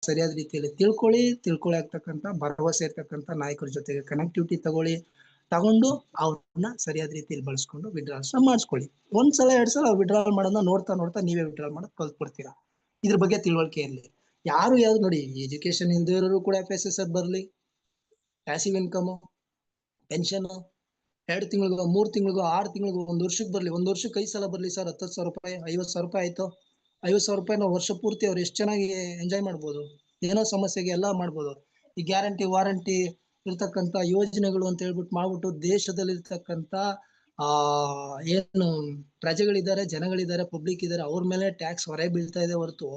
ಸರಿಯಾದ ರೀತಿಯಲ್ಲಿ ತಿಳ್ಕೊಳ್ಳಿ ಆಗ್ತಕ್ಕಂಥ ಭರವಸೆ ಇರ್ತಕ್ಕಂಥ ನಾಯಕರ ಜೊತೆಗೆ ಕನೆಕ್ಟಿವಿಟಿ ತಗೊಂಡು ಅವ್ರನ್ನ ಸರಿಯಾದ ರೀತಿಯಲ್ಲಿ ಬಳಸ್ಕೊಂಡು ವಿಡ್ರಾಲ್ಸ್ ಮಾಡಿಸ್ಕೊಳ್ಳಿ. ಒಂದ್ಸಲ 2 ಸಲ ವಿಡ್ರಾಲ್ ಮಾಡೋದನ್ನ ನೋಡ್ತಾ ನೀವೇ ವಿಡ್ರಾಲ್ ಮಾಡೋದು ಕಲ್ತ್ಕೊಡ್ತೀರಾ. ಇದ್ರ ಬಗ್ಗೆ ತಿಳುವಳಿಕೆ ಇರಲಿ. ಯಾವ್ದು ನೋಡಿ, ಎಜುಕೇಶನ್ ಇಲ್ದೇ ಇರೋರು ಕೂಡ FSSR ಬರ್ಲಿ, ಪ್ಯಾಸಿವ್ ಇನ್ಕಮ್, ಪೆನ್ಷನ್ 2 ತಿಂಗಳಿಗೋ 3 ತಿಂಗಳಿಗೋ 6 ತಿಂಗಳಿಗೋ 1 ವರ್ಷಕ್ಕೆ ಬರ್ಲಿ. 1 ವರ್ಷಕ್ಕೆ 5 ಸಲ ಬರ್ಲಿ ಸರ್, 10,000 ರೂಪಾಯಿ 50,000 ರೂಪಾಯಿ ಆಯ್ತು. 50,000 ರೂಪಾಯಿ ನಾವು ವರ್ಷ ಪೂರ್ತಿ ಅವ್ರು ಎಷ್ಟು ಚೆನ್ನಾಗಿ ಎಂಜಾಯ್ ಮಾಡ್ಬೋದು. ಏನೋ ಸಮಸ್ಯೆಗೆ ಎಲ್ಲ ಮಾಡ್ಬೋದು. ಈ ಗ್ಯಾರಂಟಿ ವಾರಂಟಿ ಇರ್ತಕ್ಕಂಥ ಯೋಜನೆಗಳು ಅಂತ ಹೇಳ್ಬಿಟ್ಟು ಮಾಡ್ಬಿಟ್ಟು ದೇಶದಲ್ಲಿ ಇರ್ತಕ್ಕಂಥ ಏನು ಪ್ರಜೆಗಳಿದ್ದಾರೆ, ಜನಗಳಿದ್ದಾರೆ, ಪಬ್ಲಿಕ್ ಇದ್ದಾರೆ, ಅವ್ರ ಮೇಲೆ ಟ್ಯಾಕ್ಸ್ ಹೊರೆ ಬೀಳ್ತಾ ಇದೆ ಹೊರತು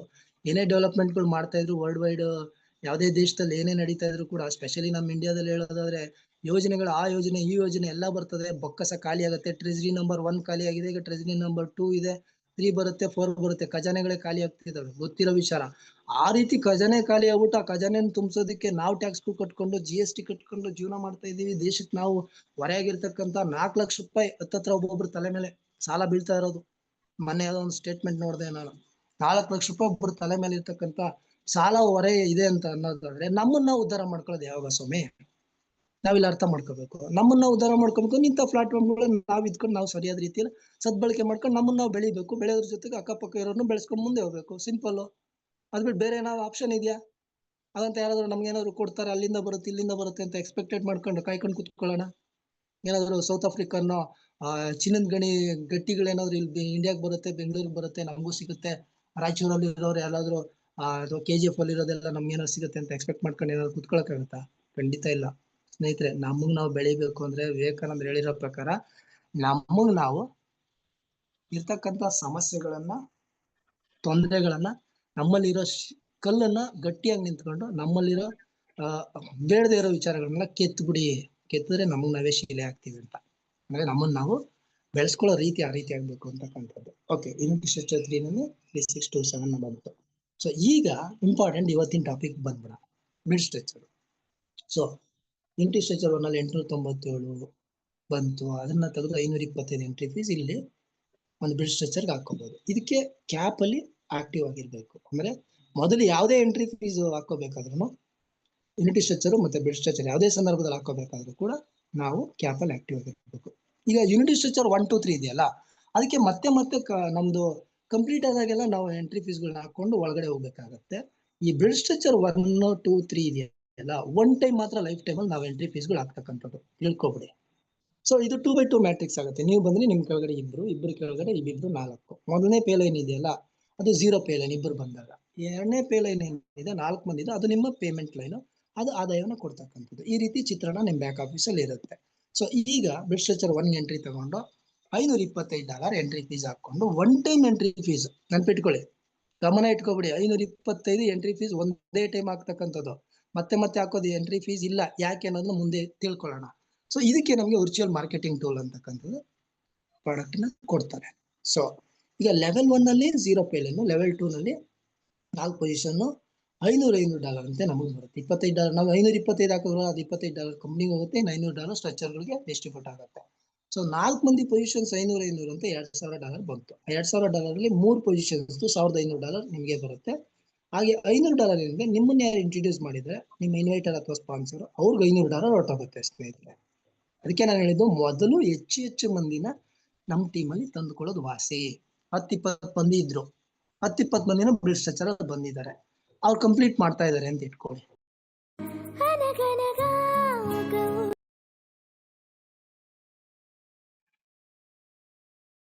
ಏನೇ ಡೆವಲಪ್ಮೆಂಟ್ಗಳು ಮಾಡ್ತಾ ಇದ್ರು ವರ್ಲ್ಡ್ ವೈಡ್ ಯಾವುದೇ ದೇಶದಲ್ಲಿ ಏನೇ ನಡೀತಾ ಇದ್ರು ಕೂಡ, ಸ್ಪೆಷಲಿ ನಮ್ಮ ಇಂಡಿಯಾದಲ್ಲಿ ಹೇಳೋದಾದ್ರೆ ಯೋಜನೆಗಳು ಆ ಯೋಜನೆ ಈ ಯೋಜನೆ ಎಲ್ಲ ಬರ್ತದೆ, ಬೊಕ್ಕಸ ಖಾಲಿ ಆಗುತ್ತೆ. ಟ್ರೆಜರಿ ನಂಬರ್ 1 ಖಾಲಿ ಆಗಿದೆ, ಈಗ ಟ್ರೆಜರಿ ನಂಬರ್ 2 ಇದೆ, 3 ಬರುತ್ತೆ, 4 ಬರುತ್ತೆ. ಖಜಾನೆಗಳೇ ಖಾಲಿ ಆಗ್ತಿದಾವೆ, ಗೊತ್ತಿರೋ ವಿಚಾರ. ಆ ರೀತಿ ಖಜಾನೆ ಖಾಲಿ ಆಗ್ಬಿಟ್ಟು ಆ ಖಜಾನೆ ತುಂಬಿಸೋದಕ್ಕೆ ನಾವು ಟ್ಯಾಕ್ಸ್ ಕಟ್ಕೊಂಡು GST ಕಟ್ಕೊಂಡು ಜೀವನ ಮಾಡ್ತಾ ಇದೀವಿ. ದೇಶಕ್ಕೆ ನಾವು ಹೊರೆಯಾಗಿರ್ತಕ್ಕಂಥ 4 ಲಕ್ಷ ರೂಪಾಯಿ ಹತ್ತತ್ರ ಒಬ್ಬೊಬ್ರು ತಲೆ ಮೇಲೆ ಸಾಲ ಬೀಳ್ತಾ ಇರೋದು. ಮೊನ್ನೆ ಯಾವುದೋ ಒಂದು ಸ್ಟೇಟ್ಮೆಂಟ್ ನೋಡಿದೆ ನಾನು, 4 ಲಕ್ಷ ರೂಪಾಯಿ ಒಬ್ಬರು ತಲೆ ಮೇಲೆ ಇರ್ತಕ್ಕಂಥ ಸಾಲ ಹೊರೆ ಇದೆ ಅಂತ ಅನ್ನೋದಾದ್ರೆ ನಮ್ಮನ್ನ ಉದ್ಧಾರ ಮಾಡ್ಕೊಳ್ಳೋದು ಯಾವಾಗ ಸ್ವಾಮಿ? ನಾವಿಲ್ಲಿ ಅರ್ಥ ಮಾಡ್ಕೋಬೇಕು. ನಮ್ಮನ್ನ ಉದ್ಧಾರ ಮಾಡ್ಕೋಬೇಕು. ಇಂಥ ಪ್ಲಾಟ್ಫಾರ್ಮ್ಗಳನ್ನ ನಾವ್ ಇದ್ಕೊಂಡು ನಾವು ಸರಿಯಾದ ರೀತಿಯಲ್ಲಿ ಸದ್ಬಳಕೆ ಮಾಡ್ಕೊಂಡು ನಮ್ಮನ್ನ ನಾವು ಬೆಳಿಬೇಕು. ಬೆಳೆಯೋದ್ರ ಜೊತೆಗೆ ಅಕ್ಕಪಕ್ಕ ಇರೋರ್ನು ಬೆಳೆಸ್ಕೊಂಡು ಮುಂದೆ ಹೋಗ್ಬೇಕು. ಸಿಂಪಲ್. ಅದ್ಬಿಟ್ಟು ಬೇರೆ ಏನಾದ್ರು ಆಪ್ಷನ್ ಇದೆಯಾ? ಅದಂತ ಯಾರಾದ್ರೂ ನಮ್ಗೆ ಏನಾದ್ರು ಕೊಡ್ತಾರೆ, ಅಲ್ಲಿಂದ ಬರುತ್ತೆ ಇಲ್ಲಿಂದ ಬರುತ್ತೆ ಅಂತ ಎಕ್ಸ್ಪೆಕ್ಟೆಡ್ ಮಾಡ್ಕೊಂಡು ಕಾಯ್ಕೊಂಡು ಕುತ್ಕೊಳ್ಳೋಣ? ಏನಾದ್ರು ಸೌತ್ ಆಫ್ರಿಕನ್ ಚಿನ್ನದ ಗಟ್ಟಿಗಳೇನಾದ್ರು ಇಲ್ಲಿ ಇಂಡಿಯಾಗೆ ಬರುತ್ತೆ, ಬೆಂಗಳೂರಿಗೆ ಬರುತ್ತೆ, ನಮಗೂ ಸಿಗುತ್ತೆ, ರಾಯಚೂರಲ್ಲಿ ಇರೋರು ಯಾರಾದ್ರೂ ಅಥವಾ KGF ಅಲ್ಲಿ ಇರೋದೆಲ್ಲ ನಮ್ಗೆ ಏನಾದ್ರು ಸಿಗುತ್ತೆ ಅಂತ ಎಕ್ಸ್ಪೆಕ್ಟ್ ಮಾಡ್ಕೊಂಡು ಏನಾದ್ರು ಕುತ್ಕೊಳಕ್ಕಾಗತ್ತಾ? ಖಂಡಿತ ಇಲ್ಲ ಸ್ನೇಹಿತರೆ. ನಮಗ್ ನಾವು ಬೆಳಿಬೇಕು ಅಂದ್ರೆ ವಿವೇಕಾನಂದ್ರ ಹೇಳಿರೋ ಪ್ರಕಾರ ನಮಗ್ ನಾವು ಇರ್ತಕ್ಕಂಥ ಸಮಸ್ಯೆಗಳನ್ನ, ತೊಂದರೆಗಳನ್ನ, ನಮ್ಮಲ್ಲಿರೋ ಕಲ್ಲನ್ನ ಗಟ್ಟಿಯಾಗಿ ನಿಂತ್ಕೊಂಡು ನಮ್ಮಲ್ಲಿರೋ ಬೇಡದೇ ಇರೋ ವಿಚಾರಗಳನ್ನ ಕೆತ್ತಿದ್ರೆ ನಮಗ್ ನಾವೇ ಶಿಲೆ ಆಗ್ತೀವಿ ಅಂತ. ಅಂದ್ರೆ ನಮ್ಮನ್ನ ನಾವು ಬೆಳೆಸ್ಕೊಳ್ಳೋ ರೀತಿ ಆ ರೀತಿ ಆಗ್ಬೇಕು ಅಂತಕ್ಕಂಥದ್ದು. ಓಕೆ, ಯೂನಿಟ್ ಸ್ಟ್ರಕ್ಚರ್ 3 ನಲ್ಲಿ 3627 ಬಂತು. ಸೊ ಈಗ ಇಂಪಾರ್ಟೆಂಟ್ ಇವತ್ತಿನ ಟಾಪಿಕ್ ಬಂದ್ಬಿಡ, mid structure. So unit structure 1 ನಲ್ಲಿ 897 ಬಂತು. ಅದನ್ನ ತೆಗೆದು 525 ಎಂಟ್ರಿ ಫೀಸ್ ಇಲ್ಲಿ ಒಂದು ಬಿಡ್ ಸ್ಟ್ರಕ್ಚರ್ಗೆ ಹಾಕೋಬಹುದು. ಇದಕ್ಕೆ ಕ್ಯಾಪ್ ಅಲ್ಲಿ ಆಕ್ಟಿವ್ ಆಗಿರ್ಬೇಕು. ಅಂದ್ರೆ ಮೊದಲು ಯಾವುದೇ ಎಂಟ್ರಿ ಫೀಸ್ ಹಾಕೋಬೇಕಾದ್ರೂ ಯೂನಿಟ್ ಸ್ಟ್ರಕ್ಚರ್ ಮತ್ತೆ ಬಿಡ್ ಸ್ಟ್ರಕ್ಚರ್ ಯಾವುದೇ ಸಂದರ್ಭದಲ್ಲಿ ಹಾಕೋಬೇಕಾದ್ರೂ ಕೂಡ ನಾವು ಕ್ಯಾಪ್ ಅಲ್ಲಿ ಆಕ್ಟಿವ್ ಆಗಿರ್ಬೇಕು. ಈಗ ಯೂನಿಟ್ ಸ್ಟ್ರಕ್ಚರ್ 1, 2, 3 ಇದೆಯಲ್ಲ, ಅದಕ್ಕೆ ಮತ್ತೆ ನಮ್ದು ಕಂಪ್ಲೀಟ್ ಆದಾಗೆಲ್ಲ ನಾವು ಎಂಟ್ರಿ ಫೀಸ್ಗಳನ್ನ ಹಾಕೊಂಡು ಒಳಗಡೆ ಹೋಗ್ಬೇಕಾಗತ್ತೆ. ಈ ಬಿಡ್ ಸ್ಟ್ರಕ್ಚರ್ 1, 2, 3 ಇದೆಯಲ್ಲ, 1 ಟೈಮ್ ಮಾತ್ರ ಲೈಫ್ ಟೈಮ್ ಅಲ್ಲಿ ನಾವು ಎಂಟ್ರಿ ಫೀಸ್ಗಳು ಹಾಕ್ತಕ್ಕಂಥದ್ದು, ತಿಳ್ಕೊಬಿಡಿ. ಸೊ ಇದು 2x2 ಮ್ಯಾಟ್ರಿಕ್ಸ್ ಆಗುತ್ತೆ. ನೀವು ಬಂದ್ರೆ ನಿಮ್ ಕೆಳಗಡೆ ಇಬ್ರು ಕೆಳಗಡೆ ಇಬ್ಬಿಬ್ರು 4. ಮೊದಲನೇ ಪೇ ಲೈನ್ ಇದೆಯಲ್ಲ, ಅದು 0 ಪೇ ಲೈನ್ ಇಬ್ರು ಬಂದಾಗ. ಎರಡನೇ ಪೇ ಲೈನ್ ಏನಿದೆ 4 ಮಂದಿ ಇದೆ, ಅದು ನಿಮ್ಮ ಪೇಮೆಂಟ್ ಲೈನ್, ಅದು ಆದಾಯವನ್ನು ಕೊಡ್ತಕ್ಕಂಥದ್ದು. ಈ ರೀತಿ ಚಿತ್ರಣ ನಿಮ್ ಬ್ಯಾಕ್ ಆಫೀಸ್ ಅಲ್ಲಿ ಇರುತ್ತೆ. ಸೊ ಈಗ ಬಿಡ್ ಸ್ಟ್ರಕ್ಚರ್ 1 ಎಂಟ್ರಿ ತಗೊಂಡು $525 ಎಂಟ್ರಿ ಫೀಸ್ ಹಾಕೊಂಡು 1 ಟೈಮ್ ಎಂಟ್ರಿ ಫೀಸ್ ನೆನ್ಪಿಟ್ಕೊಳ್ಳಿ, ಗಮನ ಇಟ್ಕೊಬಿಡಿ. 525 ಎಂಟ್ರಿ ಫೀಸ್ ಒಂದೇ ಟೈಮ್ ಹಾಕ್ತಕ್ಕಂಥದ್ದು, ಮತ್ತೆ ಹಾಕೋದು ಎಂಟ್ರಿ ಫೀಸ್ ಇಲ್ಲ. ಯಾಕೆ ಅನ್ನೋದನ್ನ ಮುಂದೆ ತಿಳ್ಕೊಳ್ಳೋಣ. ಸೊ ಇದಕ್ಕೆ ನಮಗೆ ವರ್ಚುವಲ್ ಮಾರ್ಕೆಟಿಂಗ್ ಟೂಲ್ ಅಂತಕ್ಕಂಥದ್ದು ಪ್ರಾಡಕ್ಟ್ ನ ಕೊಡ್ತಾರೆ. ಸೊ ಈಗ ಲೆವೆಲ್ 1 ನಲ್ಲಿ 0 ಪೇ ಲೈನ್, ಲೆವೆಲ್ 2 ನಲ್ಲಿ 4 ಪೊಸಿಷನ್ $505 ಅಂತ ನಮಗೆ ಬರುತ್ತೆ. $25 ನಾವು 525 ಹಾಕಿದ್ರು ಅದು $25 ಕಂಪ್ನಿಗೆ ಹೋಗುತ್ತೆ, $900 ಸ್ಟ್ರಕ್ಚರ್ಗಳಿಗೆ ಡಿಸ್ಟ್ರಿಬ್ಯೂಟ್ ಆಗುತ್ತೆ. ಸೊ 4 ಮಂದಿ ಪೊಸಿಷನ್ಸ್ 500 ಅಂತ $2,000 ಬಂತು. $2,000 ಅಲ್ಲಿ 3 ಪೊಸಿಷನ್ಸ್ $1,500 ನಿಮಗೆ ಬರುತ್ತೆ. ಹಾಗೆ $500 ಇಂದ ನಿಮ್ಮನ್ನ ಯಾರು ಇಂಟ್ರೊಡ್ಯೂಸ್ ಮಾಡಿದ್ರೆ ನಿಮ್ಮ ಇನ್ವೈಟರ್ ಅಥವಾ ಸ್ಪಾನ್ಸರ್, ಅವ್ರಿಗೆ $500 ಹೊರಟೋಗುತ್ತೆ ಸ್ನೇಹಿತರೆ. ಅದಕ್ಕೆ ನಾನು ಹೇಳಿದ್ದು, ಮೊದಲು ಹೆಚ್ಚು ಮಂದಿನ ನಮ್ಮ ಟೀಮಲ್ಲಿ ತಂದುಕೊಳ್ಳೋದು ವಾಸಿ. 10-20 ಮಂದಿ ಇದ್ರು, 10-20 ಮಂದಿನ ಬಿಡ್ ಸ್ಟ್ರಕ್ಚರ್ ಬಂದಿದ್ದಾರೆ, ಅವ್ರು ಕಂಪ್ಲೀಟ್ ಮಾಡ್ತಾ ಇದ್ದಾರೆ ಅಂತ ಇಟ್ಕೊಳ್ಳಿ.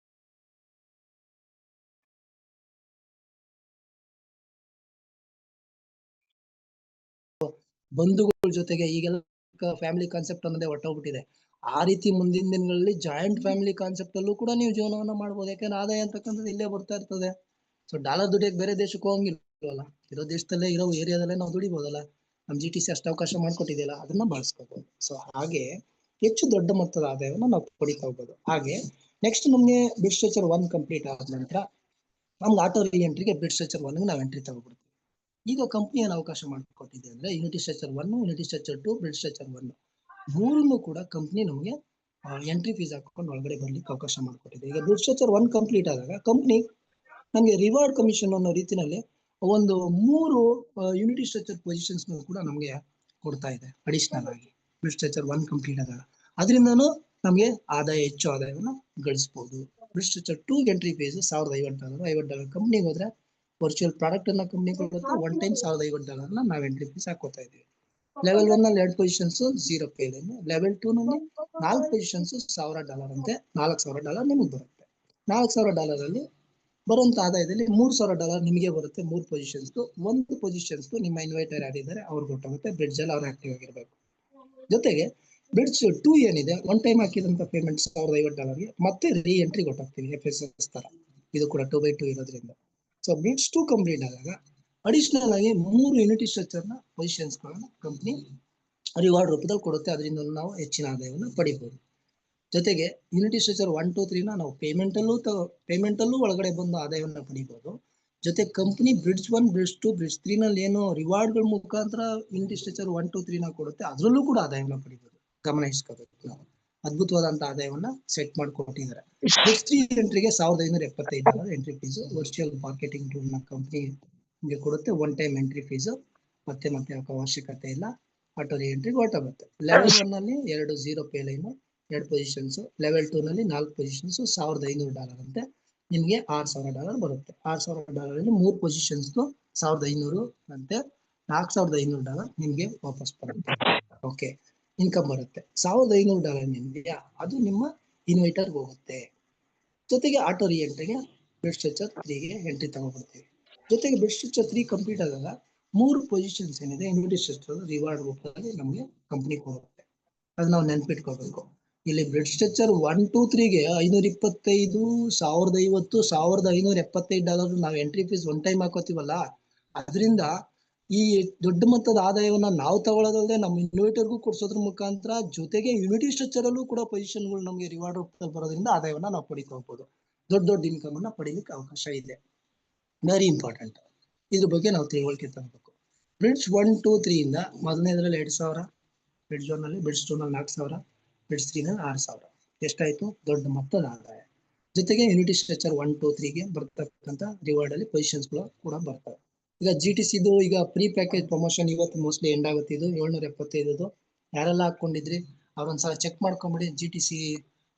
ಬಂಧುಗಳ ಜೊತೆಗೆ ಈಗೆಲ್ಲ ಫ್ಯಾಮಿಲಿ ಕಾನ್ಸೆಪ್ಟ್ ಅನ್ನೋದೇ ಹೊಟ್ಟೋಗ್ಬಿಟ್ಟಿದೆ. ಆ ರೀತಿ ಮುಂದಿನ ದಿನಗಳಲ್ಲಿ ಜಾಯಿಂಟ್ ಫ್ಯಾಮಿಲಿ ಕಾನ್ಸೆಪ್ಟ್ ಅಲ್ಲೂ ಕೂಡ ನೀವು ಜೀವನವನ್ನ ಮಾಡ್ಬೋದು. ಯಾಕಂದ್ರೆ ಆದಾಯ ಅಂತಕ್ಕಂಥದ್ದು ಇಲ್ಲೇ ಬರ್ತಾ ಇರ್ತದೆ. ಸೊ ಡಾಲರ್ ದುಡಿಯಕ್ಕೆ ಬೇರೆ ದೇಶಕ್ಕೆ ಹೋಗಂಗಿಲ್ವಲ್ಲ, ಇರೋ ದೇಶದಲ್ಲೇ ಇರೋ ಏರಿಯಾದಲ್ಲೇ ನಾವು ದುಡಿಬೋದಲ್ಲ. ನಮ್ GTC ಅಷ್ಟು ಅವಕಾಶ ಮಾಡ್ಕೊಟ್ಟಿದೆಯಲ್ಲ, ಅದನ್ನ ಬಳಸ್ಕೋಬಹುದು. ಸೊ ಹಾಗೆ ಹೆಚ್ಚು ದೊಡ್ಡ ಮೊತ್ತದ ಆದಾಯವನ್ನು ನಾವು ಪಡಿತಾ ಹೋಗ್ಬೋದು. ಹಾಗೆ ನೆಕ್ಸ್ಟ್ ನಮ್ಗೆ ಬಿಡ್ ಸ್ಟ್ರಕ್ಚರ್ 1 ಕಂಪ್ಲೀಟ್ ಆದ ನಂತರ ನಮ್ಗೆ ಆಟೋ ರೀ ಎಂಟ್ರಿಗೆ ಬಿಡ್ ಸ್ಟ್ರಕ್ಚರ್ 1 ನಾವು ಎಂಟ್ರಿ ತಗೋಬಿಡ್ತೀವಿ. ಈಗ ಕಂಪ್ನಿ ಏನು ಅವಕಾಶ ಮಾಡಿಕೊಟ್ಟಿದೆ ಅಂದ್ರೆ ಯೂನಿಟ್ ಸ್ಟ್ರಕ್ಚರ್ 1, ಯೂನಿಟ್ ಸ್ಟ್ರಕ್ಚರ್ 2, ಬಿಡ್ ಸ್ಟ್ರಕ್ಚರ್ 1 ಮೂರನ್ನು ಕೂಡ ಕಂಪ್ನಿ ನಮಗೆ ಎಂಟ್ರಿ ಫೀಸ್ ಹಾಕೊಂಡು ಒಳಗಡೆ ಬರ್ಲಿಕ್ಕೆ ಅವಕಾಶ ಮಾಡಿಕೊಟ್ಟಿದೆ. ಈಗ ಬಿಡ್ ಸ್ಟ್ರಕ್ಚರ್ 1 ಕಂಪ್ಲೀಟ್ ಆದಾಗ ಕಂಪ್ನಿ ನಮಗೆ ರಿವಾರ್ಡ್ ಕಮಿಷನ್ ಅನ್ನೋ ರೀತಿಯಲ್ಲಿ ಒಂದು 3 ಯೂನಿಟಿ ಸ್ಟ್ರಕ್ಚರ್ ಪೊಸಿಷನ್ಸ್ ಕೂಡ ನಮಗೆ ಕೊಡ್ತಾ ಇದೆ ಅಡಿಷನಲ್ ಆಗಿ. ಯೂನಿಟಿ ಸ್ಟ್ರಕ್ಚರ್ 1 ಕಂಪ್ಲೀಟ್ ಆದಾಗ ಅದರಿಂದನೂ ನಮಗೆ ಆದಾಯ ಹೆಚ್ಚು ಆದಾಯವನ್ನ ಗಳಿಸಬಹುದು. ಯೂನಿಟಿ ಸ್ಟ್ರಕ್ಚರ್ 2 ಎಂಟ್ರಿ ಫೀಸ್ $1,050 $50 ಕಂಪ್ನಿಗೆ ಹೋದ್ರೆ ವರ್ಚುವಲ್ ಪ್ರಾಡಕ್ಟ್ ಅನ್ನ ಕಂಪ್ನಿ ಕೊಡುತ್ತೆ. ಒನ್ ಟೈಮ್ $1,050 ನಾವು ಎಂಟ್ರಿ ಫೀಸ್ ಹಾಕೋತಾ ಇದೀವಿ. ಲೆವೆಲ್ 1 ನಲ್ಲಿ 2 ಪೊಸಿಷನ್ಸ್ 0 ಪೇ. ಲೆವೆಲ್ 2 ನಲ್ಲಿ 4 ಪೊಸಿಷನ್ಸ್ $1,000 ಅಂತೆ $4,000 ನಿಮಗೆ ಬರುತ್ತೆ. $4,000 ಅಲ್ಲಿ ಬರುವಂತ ಆದಾಯದಲ್ಲಿ $3,000 ನಿಮಗೆ ಬರುತ್ತೆ. 3 ಪೊಸಿಷನ್ಸ್. 1 ಪೊಸಿಷನ್ಸ್ ನಿಮ್ಮ ಇನ್ವೈಟರ್ ಯಾರಿದ್ದಾರೆ ಅವ್ರಿಗೆ ಗೊತ್ತಾಗುತ್ತೆ. ಬ್ರಿಡ್ಜ್ ಅಲ್ಲಿ ಅವ್ರು ಆಕ್ಟಿವ್ ಆಗಿರ್ಬೇಕು. ಜೊತೆಗೆ ಬ್ರಿಡ್ಜ್ 2 ಏನಿದೆ ಒನ್ ಟೈಮ್ ಹಾಕಿದಂತ ಪೇಮೆಂಟ್ $1,050 ಮತ್ತೆ ರೀ ಎಂಟ್ರಿ ಗೊತ್ತಾಗ್ತೀವಿ FSS ತರ. ಇದು ಕೂಡ 2x2 ಇರೋದ್ರಿಂದ. ಸೊ ಬ್ರಿಡ್ಜ್ 2 ಕಂಪ್ಲೀಟ್ ಆದಾಗ ಅಡಿಷನಲ್ ಆಗಿ 3 ಯೂನಿಟಿ ಸ್ಟ್ರಕ್ಚರ್ ನ ಪೊಸಿಷನ್ಸ್ ಗಳನ್ನ ಕಂಪ್ನಿ ರಿವಾರ್ಡ್ ರೂಪದಲ್ಲಿ ಕೊಡುತ್ತೆ. ಅದರಿಂದ ನಾವು ಹೆಚ್ಚಿನ ಆದಾಯವನ್ನು ಪಡಿಬಹುದು. ಜೊತೆಗೆ ಯೂನಿಟಿ ಸ್ಟ್ರಕ್ಚರ್ 1, 2, 3 ನಾವು ಪೇಮೆಂಟ್ ಅಲ್ಲೂ ಒಳಗಡೆ ಬಂದು ಆದಾಯವನ್ನು ಪಡಿಬಹುದು. ಜೊತೆ ಕಂಪನಿ ಬ್ರಿಡ್ಜ್ 1, ಬ್ರಿಡ್ಜ್ 2, ಬ್ರಿಡ್ಜ್ 3 ನಲ್ಲಿ ಏನು ರಿವಾರ್ಡ್ ಗಳ ಮುಖಾಂತರ ಯೂನಿಟಿ ಸ್ಟ್ರಕ್ಚರ್ 1, 2, 3 ನ ಕೊಡುತ್ತೆ, ಅದರಲ್ಲೂ ಕೂಡ ಆದಾಯವನ್ನು ಪಡಿಬಹುದು. ಗಮನಿಸಬೇಕು. ನಾವು ಅದ್ಭುತವಾದಂತ ಆದಾಯವನ್ನ ಸೆಟ್ ಮಾಡಿಕೊಟ್ಟಿದ್ದಾರೆ. Bridge 3 ಎಂಟ್ರಿಗೆ $1,575 entry fees. Virtual marketing tool ನ ಕಂಪನಿ ನಿಮಗೆ ಕೊಡುತ್ತೆ. ಒನ್ ಟೈಮ್ ಎಂಟ್ರಿ ಫೀಸ್ ಮತ್ತೆ ಅವಶ್ಯಕತೆ ಇಲ್ಲ. ಆಟೋ ರೀ ಎಂಟ್ರಿಗೆ ಹೊರಟೋಗುತ್ತೆ. ಲೆವೆಲ್ 1 ನಲ್ಲಿ 2 0 ಪೇ ಲೈನ್ 2 ಪೊಸಿಷನ್ಸ್. ಲೆವೆಲ್ 2 ನಲ್ಲಿ 4 ಪೊಸಿಷನ್ಸ್ $1,500 ಅಂತೆ ನಿಮ್ಗೆ $6,000 ಬರುತ್ತೆ. $6,000 ಅಲ್ಲಿ 3 ಪೊಸಿಷನ್ಸ್ 1,500 ಅಂತೆ $4,500 ನಿಮ್ಗೆ ವಾಪಸ್ ಬರುತ್ತೆ. ಓಕೆ, ಇನ್ಕಮ್ ಬರುತ್ತೆ. $1,500 ನಿಮ್ಗೆ ಅದು ನಿಮ್ಮ ಇನ್ವೈಟರ್ ಹೋಗುತ್ತೆ. ಜೊತೆಗೆ ಆಟೋ ರೀ ಎಂಟ್ರಿಗೆ ಬ್ರಿಡ್ಜ್ ಸ್ಟ್ರಕ್ಚರ್ 3 ಗೆ ಎಂಟ್ರಿ ತಗೊಂಡ್ಬರ್ತೀವಿ. ಜೊತೆಗೆ ಬ್ರಿಡ್ಜ್ ಸ್ಟ್ರಕ್ಚರ್ 3 ಕಂಪ್ಲೀಟ್ ಆದಾಗ 3 ಪೊಸಿಷನ್ಸ್ ಏನಿದೆ ಯೂನಿಟಿ ಸ್ಟ್ರಕ್ಚರ್ ರಿವಾರ್ಡ್ ರೂಪದಲ್ಲಿ ನಮಗೆ ಕಂಪನಿ ಕೊಡುತ್ತೆ. ಅದು ನಾವು ನೆನ್ಪಿಟ್ಕೋಬೇಕು. ಇಲ್ಲಿ ಬ್ರಿಡ್ಜ್ ಸ್ಟ್ರಕ್ಚರ್ 1, 2, 3 ಗೆ $525, $1,050, $1,575 ನಾವು ಎಂಟ್ರಿ ಫೀಸ್ ಒನ್ ಟೈಮ್ ಹಾಕೋತೀವಲ್ಲ, ಅದರಿಂದ ಈ ದೊಡ್ಡ ಮೊತ್ತದ ಆದಾಯವನ್ನ ನಾವು ತಗೊಳ್ಳೋದಲ್ಲದೆ ನಮ್ಮ ಇನ್ವೈಟರ್ಗೂ ಕೊಡ್ಸೋದ್ರ ಮುಖಾಂತರ ಜೊತೆಗೆ ಯೂನಿಟಿ ಸ್ಟ್ರಕ್ಚರ್ ಅಲ್ಲೂ ಕೂಡ ಪೊಸಿಷನ್ಗಳು ನಮಗೆ ರಿವಾರ್ಡ್ ರೂಪದಲ್ಲಿ ಬರೋದ್ರಿಂದ ಆದಾಯವನ್ನ ನಾವು ಪಡಿಕೋಬಹುದು. ದೊಡ್ಡ ಇನ್ಕಮ್ ಅನ್ನ ಪಡಿಲಿಕ್ಕೆ ಅವಕಾಶ ಇದೆ. Very important. ಇದ್ರ ಬಗ್ಗೆ ನಾವು ತಿಳುವಳಿಕೆ ತರಬೇಕು. ಬ್ರಿಡ್ಜ್ 1, 2, 3 ಇಂದ ಮೊದಲನೇದ್ರಲ್ಲಿ 2,000, ಬ್ರಿಡ್ಜ್ 1 ನಲ್ಲಿ, ಬ್ರಿಡ್ಜ್ 2 ನಲ್ಲಿ 4,000, ಬ್ರಿಡ್ಜ್ 3 ನಲ್ಲಿ 6,000. ಎಷ್ಟಾಯ್ತು? ದೊಡ್ಡ ಮೊತ್ತದ ಆದಾಯ. ಜೊತೆಗೆ ಯೂನಿಟಿ ಸ್ಟ್ರಕ್ಚರ್ 1, 2, 3 ಗೆ ಬರ್ತಕ್ಕಂಥ ರಿವಾರ್ಡ್ ಅಲ್ಲಿ ಪೊಸಿಷನ್ಸ್ ಗಳು ಕೂಡ ಬರ್ತವೆ. ಈಗ GTC ಈಗ ಪ್ರೀ ಪ್ಯಾಕೇಜ್ ಪ್ರಮೋಷನ್ ಇವತ್ತು ಮೋಸ್ಟ್ಲಿ ಎಂಡ್ ಆಗುತ್ತೆ. ಇದು 775 ಯಾರೆಲ್ಲ ಹಾಕೊಂಡಿದ್ರಿ ಅವ್ರೊಂದ್ಸಲ ಚೆಕ್ ಮಾಡ್ಕೊಂಬಿಡಿ. GTC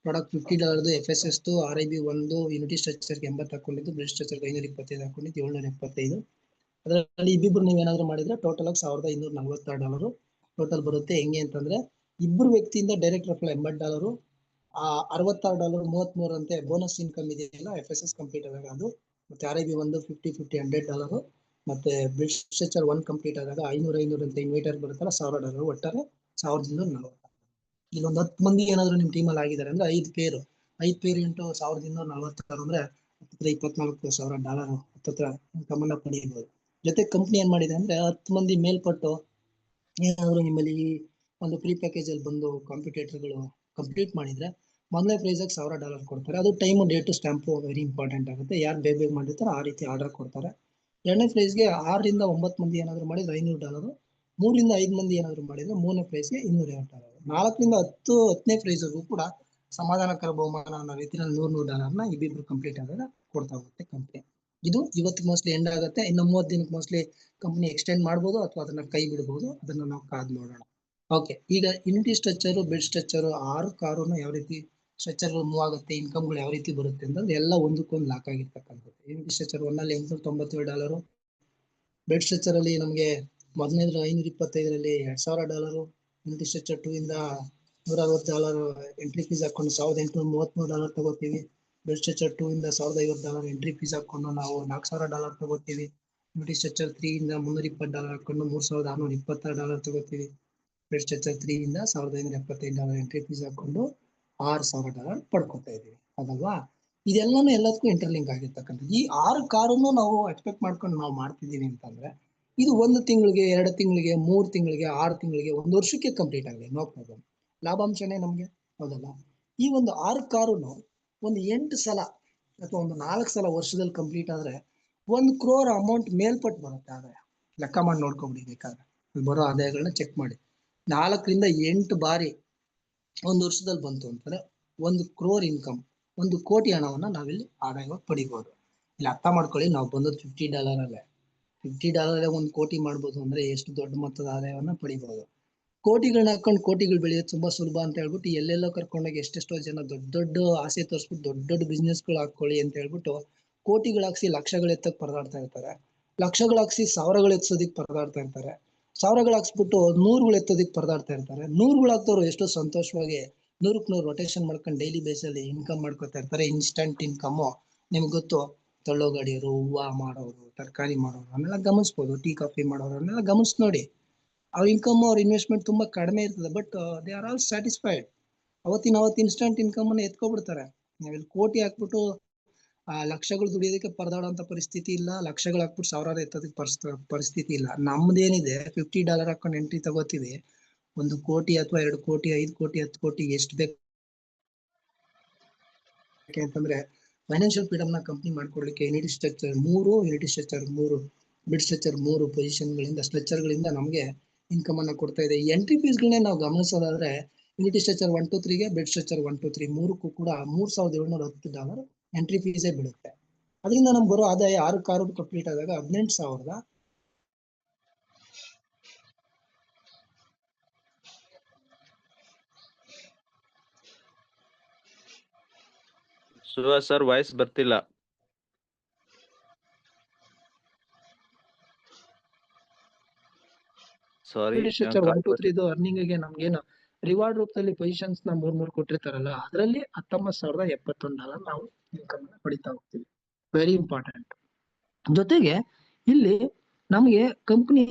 product $50 FSS RIB 1 unity structure 80 ಹಾಕೊಂಡಿದ್ದು, ಬ್ರಿಡ್ಜ್ ಸ್ಟ್ರಕ್ಚರ್ 525 ಹಾಕೊಂಡಿದ್ದು, 775. ಅದರಲ್ಲಿ ಇಬ್ಬಿಬ್ರು ನೀವೇನಾದ್ರೂ ಮಾಡಿದ್ರೆ ಟೋಟಲ್ ಆಗಿ $1,546 ಟೋಟಲ್ ಬರುತ್ತೆ. ಹೆಂಗೆ ಅಂತಂದ್ರೆ ಇಬ್ಬರು ವ್ಯಕ್ತಿಯಿಂದ ಡೈರೆಕ್ಟ್ ರೆಫರಲ್ $80, $66 33 ಅಂತೆ ಬೋನಸ್ ಇನ್ಕಮ್ ಇದೆಯಲ್ಲ FSS ಕಂಪ್ಲೀಟ್ ಆದಾಗ ಅದು, ಮತ್ತೆ RIB 1 50 50 $100, ಮತ್ತೆ ಬ್ರಿಡ್ಜ್ ಸ್ಟ್ರಕ್ಚರ್ 1 ಕಂಪ್ಲೀಟ್ ಆದಾಗ 500 ಅಂತ ಇನ್ವೈಟರ್ ಬರುತ್ತಲ್ಲ $1,000, ಒಟ್ಟಾರೆ 1,240. ಇಲ್ಲೊಂದು 10 ಮಂದಿ ಏನಾದ್ರು ನಿಮ್ ಟೀಮಲ್ಲಿ ಆಗಿದ್ದಾರೆ ಅಂದ್ರೆ 5 ಪೇರ್ ಇಂಟು 1,246 ಅಂದ್ರೆ $24,000 ಹತ್ತತ್ರ ಇನ್ಕಮ್ ಅನ್ನ ಪಡೆಯಬಹುದು. ಜೊತೆ ಕಂಪ್ನಿ ಏನ್ ಮಾಡಿದೆ ಅಂದ್ರೆ 10 ಮಂದಿ ಮೇಲ್ಪಟ್ಟು ಏನಾದ್ರು ನಿಮ್ಮಲ್ಲಿ ಒಂದು ಪ್ರೀ ಪ್ಯಾಕೇಜ್ ಅಲ್ಲಿ ಬಂದು ಕಾಂಪಿಟೇಟರ್ಗಳು ಕಂಪ್ಲೀಟ್ ಮಾಡಿದ್ರೆ ಮೊದಲನೇ ಪ್ರೈಸ್ ಆಗಿ $1,000 ಕೊಡ್ತಾರೆ. ಅದು time, date, stamp very important ಆಗುತ್ತೆ. ಯಾರು ಬೇಗ ಮಾಡಿರ್ತಾರೋ ಆ ರೀತಿ ಆರ್ಡರ್ ಕೊಡ್ತಾರೆ. ಎರಡನೇ ಪ್ರೈಸ್ಗೆ 6 ರಿಂದ 9 ಮಂದಿ ಏನಾದ್ರು ಮಾಡಿದ್ರೆ $500, 3 ರಿಂದ 5 ಮಂದಿ ಏನಾದ್ರು ಮಾಡಿದ್ರೆ ಮೂರನೇ ಪ್ರೈಸ್ಗೆ $250, 4 ರಿಂದ 10ನೇ ಪ್ರೈಸ್ಗೂ ಕೂಡ ಸಮಾಧಾನಕರ ಬಹುಮಾನ ಅನ್ನೋ ರೀತಿಯಲ್ಲಿ $100 ಇಬ್ಬಿಬ್ರು ಕಂಪ್ಲೀಟ್ ಆದಾಗ ಕೊಡ್ತಾ ಹೋಗುತ್ತೆ ಕಂಪ್ನಿ. ಇದು ಇವತ್ತು ಮೋಸ್ಟ್ಲಿ ಎಂಡ್ ಆಗುತ್ತೆ. ಇನ್ನು 30 ದಿನಕ್ಕೆ ಮೋಸ್ಟ್ಲಿ ಕಂಪ್ನಿ ಎಕ್ಸ್ಟೆಂಡ್ ಮಾಡ್ಬೋದು ಅಥವಾ ಅದನ್ನ ಕೈ ಬಿಡಬಹುದು. ಅದನ್ನ ನಾವು ಕಾದ್ ನೋಡೋಣ. ಓಕೆ, ಈಗ ಯೂನಿಟಿ ಸ್ಟ್ರಕ್ಚರ್, ಬ್ರಿಡ್ಜ್ ಸ್ಟ್ರಕ್ಚರ್ 6 ಕಾರನ್ನು ಯಾವ ರೀತಿ ಸ್ಟ್ರಕ್ಚರ್ಗಳು ಮೂವ್ ಆಗುತ್ತೆ, ಇನ್ಕಮ್ಗಳು ಯಾವ ರೀತಿ ಬರುತ್ತೆ ಅಂತಂದ್ರೆ ಎಲ್ಲ ಒಂದಕ್ಕೊಂದು ಲಾಕ್ ಆಗಿರ್ತಕ್ಕಂಥದ್ದು. ಯೂನಿಟಿ ಸ್ಟ್ರಕ್ಚರ್ 1 ನಲ್ಲಿ $897, ಬ್ರಿಡ್ಜ್ ಸ್ಟ್ರಕ್ಚರ್ ಅಲ್ಲಿ ನಮಗೆ ಮೊದಲನೇದ್ರ 525ರಲ್ಲಿ $2,000, ಯೂನಿಟಿ ಸ್ಟ್ರಕ್ಚರ್ 2 ಇಂದ $160 ಎಂಟ್ರಿ ಫೀಸ್ ಹಾಕೊಂಡು $1,833 ತಗೋತೀವಿ. ಬ್ರಿಡ್ಜ್ ಸ್ಟ್ರಕ್ಚರ್ 2 ಇಂದ $1,050 ಎಂಟ್ರಿ ಫೀಸ್ ಹಾಕೊಂಡು ನಾವು $4,000 ತಗೋತೀವಿ. ಯೂನಿಟಿ ಸ್ಟ್ರಕ್ಚರ್ 3 ಇಂದ $320 ಹಾಕೊಂಡು $3,626 ತಗೋತೀವಿ. ಬ್ರಿಡ್ಜ್ ಸ್ಟ್ರಕ್ಚರ್ 3 ಇಂದ $1,575 ಎಂಟ್ರಿ ಫೀಸ್ ಹಾಕೊಂಡು $6,000 ಪಡ್ಕೊತಾ ಇದೀವಿ. ಅದಲ್ವಾ? ಇದೆಲ್ಲಾನು ಎಲ್ಲದಕ್ಕೂ ಇಂಟರ್ಲಿಂಕ್ ಆಗಿರ್ತಕ್ಕಂಥದ್ದು. ಈ 6 ಕಾರನ್ನು ನಾವು ಎಕ್ಸ್ಪೆಕ್ಟ್ ಮಾಡ್ಕೊಂಡು ನಾವು ಮಾಡ್ತಿದೀವಿ ಅಂತಂದ್ರೆ ಇದು 1 ತಿಂಗಳಿಗೆ, 2 ತಿಂಗಳಿಗೆ, 3 ತಿಂಗಳಿಗೆ, 6 ತಿಂಗಳಿಗೆ, 1 ವರ್ಷಕ್ಕೆ ಕಂಪ್ಲೀಟ್ ಆಗಲಿ, ನೋ ಪ್ರಾಬ್ಲಮ್. ಲಾಭಾಂಶನೇ ನಮ್ಗೆ, ಹೌದಲ್ಲ? ಈ ಒಂದು 6 ಕಾರುನು ಒಂದು 8 ಸಲ ಅಥವಾ ಒಂದು 4 ಸಲ ವರ್ಷದಲ್ಲಿ ಕಂಪ್ಲೀಟ್ ಆದ್ರೆ 1 crore ಅಮೌಂಟ್ ಮೇಲ್ಪಟ್ಟು ಬರುತ್ತೆ ಆದಾಯ. ಲೆಕ್ಕ ಮಾಡಿ ನೋಡ್ಕೊಬಿಡಿ ಬೇಕಾದ್ರೆ, ಬರೋ ಆದಾಯಗಳನ್ನ ಚೆಕ್ ಮಾಡಿ. 4 ರಿಂದ 8 ಬಾರಿ ಒಂದು ವರ್ಷದಲ್ಲಿ ಬಂತು ಅಂತಂದ್ರೆ 1 crore ಇನ್ಕಮ್, 1 ಕೋಟಿ ಹಣವನ್ನ ನಾವಿಲ್ಲಿ ಆದಾಯವಾಗಿ ಪಡಿಬಹುದು. ಇಲ್ಲಿ ಅರ್ಥ ಮಾಡ್ಕೊಳ್ಳಿ, ನಾವು ಬಂದದ್ದು $50 ಅಲ್ಲೇ. $50 1 ಕೋಟಿ ಮಾಡ್ಬೋದು ಅಂದ್ರೆ ಎಷ್ಟು ದೊಡ್ಡ ಮೊತ್ತದ ಆದಾಯವನ್ನ ಪಡಿಬಹುದು. ಕೋಟಿಗಳನ್ನ ಹಾಕೊಂಡು ಕೋಟಿಗಳು ಬೆಳೆಯೋದು ತುಂಬಾ ಸುಲಭ ಅಂತ ಹೇಳ್ಬಿಟ್ಟು ಎಲ್ಲೆಲ್ಲೋ ಕರ್ಕೊಂಡೋಗಿ ಎಷ್ಟೆಷ್ಟೋ ಜನ ದೊಡ್ಡ ದೊಡ್ಡ ಆಸೆ ತೋರಿಸ್ಬಿಟ್ಟು ದೊಡ್ಡ ದೊಡ್ಡ ಬಿಸ್ನೆಸ್ಗಳು ಹಾಕೊಳ್ಳಿ ಅಂತ ಹೇಳ್ಬಿಟ್ಟು ಕೋಟಿಗಳು ಹಾಕ್ಸಿ ಲಕ್ಷಗಳು ಎತ್ತಕ್ ಪರದಾಡ್ತಾ ಇರ್ತಾರೆ. ಲಕ್ಷಗಳು ಹಾಕ್ಸಿ ಸಾವಿರಗಳು ಎತ್ಸೋದಿಕ್ ಪರದಾಡ್ತಾ ಇರ್ತಾರೆ. ಸಾವಿರಗಳು ಹಾಕ್ಸ್ಬಿಟ್ಟು ನೂರುಗಳು ಎತ್ತೋದಿಕ್ ಪರದಾಡ್ತಾ ಇರ್ತಾರೆ. ನೂರುಗಳು ಹಾಕ್ದವ್ರು ಎಷ್ಟೋ ಸಂತೋಷವಾಗಿ 100ಕ್ಕೆ 100 ರೊಟೇಷನ್ ಮಾಡ್ಕೊಂಡು ಡೈಲಿ ಬೇಸಲ್ಲಿ ಇನ್ಕಮ್ ಮಾಡ್ಕೊತಾ ಇರ್ತಾರೆ. ಇನ್ಸ್ಟಂಟ್ ಇನ್ಕಮ್ ನಿಮ್ಗೆ ಗೊತ್ತು. ತಳ್ಳೋ ಗಾಡಿಯವರು, ಹೂವ ಮಾಡೋರು, ತರಕಾರಿ ಮಾಡೋರು ಅವನ್ನೆಲ್ಲ ಗಮನಿಸ್ಬೋದು. ಟೀ ಕಾಫಿ ಮಾಡೋರು ಅವನ್ನೆಲ್ಲ ಗಮನಿಸ್ ನೋಡಿ. ಅವ್ರ ಇನ್ಕಮ್ ಅವ್ರ ಇನ್ವೆಸ್ಟ್ಮೆಂಟ್ ತುಂಬಾ ಕಡಿಮೆ ಇರ್ತದೆ, but they are all satisfied. ಅವತ್ತು ಇನ್ಸ್ಟಂಟ್ ಇನ್ಕಮ್ ಅನ್ನ ಎತ್ಕೊಬಿಡ್ತಾರೆ. ನಾವಿಲ್ಲಿ ಕೋಟಿ ಹಾಕ್ಬಿಟ್ಟು ಲಕ್ಷಗಳು ದುಡಿಯೋದಕ್ಕೆ ಪರದಾಡುವಂತ ಪರಿಸ್ಥಿತಿ ಇಲ್ಲ. ಲಕ್ಷಗಳು ಹಾಕ್ಬಿಟ್ಟು ಸಾವಿರಾರು ಎತ್ತೋದಕ್ಕೆ ಪರಿಸ್ಥಿತಿ ಇಲ್ಲ. ನಮ್ದೇನಿದೆ $50 ಹಾಕೊಂಡು ಎಂಟ್ರಿ ತಗೋತೀವಿ. 1 ಕೋಟಿ ಅಥವಾ 2 ಕೋಟಿ 5 ಕೋಟಿ 10 ಕೋಟಿ ಎಷ್ಟು ಬೇಕು ಅಂತಂದ್ರೆ ಫೈನಾನ್ಷಿಯಲ್ ಫ್ರೀಡಮ್ ನ ಕಂಪ್ನಿ ಮಾಡ್ಕೊಡ್ಲಿಕ್ಕೆ ಯೂನಿಟಿ ಸ್ಟ್ರಕ್ಚರ್ 3 ಬಿಡ್ ಸ್ಟ್ರಕ್ಚರ್ 3 ಪೊಸಿಷನ್ ಗಳಿಂದ ಸ್ಟ್ರಕ್ಚರ್ ಗಳಿಂದ ನಮಗೆ ಇನ್ಕಮ್ ಅನ್ನ ಕೊಡ್ತಾ ಇದೆ. ಎಂಟ್ರಿ ಫೀಸ್ ಗಳನ್ನೇ ನಾವು ಗಮನಿಸೋದಾದ್ರೆ ಯೂನಿಟಿ ಸ್ಟ್ರಕ್ಚರ್ 1 to 3 ಗೆ ಬಿಡ್ ಸ್ಟ್ರಕ್ಚರ್ 1 to 3 ಮೂರಕ್ಕೂ ಕೂಡ $3,710 ಎಂಟ್ರಿ ಫೀಸೇ ಬೀಳುತ್ತೆ. ಅದರಿಂದ ನಮ್ಗೆ ಬರೋ ಆದಾಯ 6 ಕಂಪ್ಲೀಟ್ ಆದಾಗ 18,000. ಶಿವ ಸರ್ ವಾಯ್ಸ್ ಬರ್ತಿಲ್ಲ. ಸಾರಿ. ಸ್ಟ್ರಕ್ಚರ್ 1 to 3 ಅರ್ನಿಂಗ್ ಗೆ ನಮ್ಗೇನು ರಿವಾರ್ಡ್ ರೂಪದಲ್ಲಿ ಪೊಸಿಷನ್ಸ್ ನ 3 ಕೊಟ್ಟಿರ್ತಾರಲ್ಲ, ಅದರಲ್ಲಿ $19,071 ನಾವು ಇನ್ಕಮ್ ಅನ್ನ ಪಡಿತಾ ಹೋಗ್ತೀವಿ. Very important. ಜೊತೆಗೆ ಇಲ್ಲಿ ನಮಗೆ ಕಂಪನಿ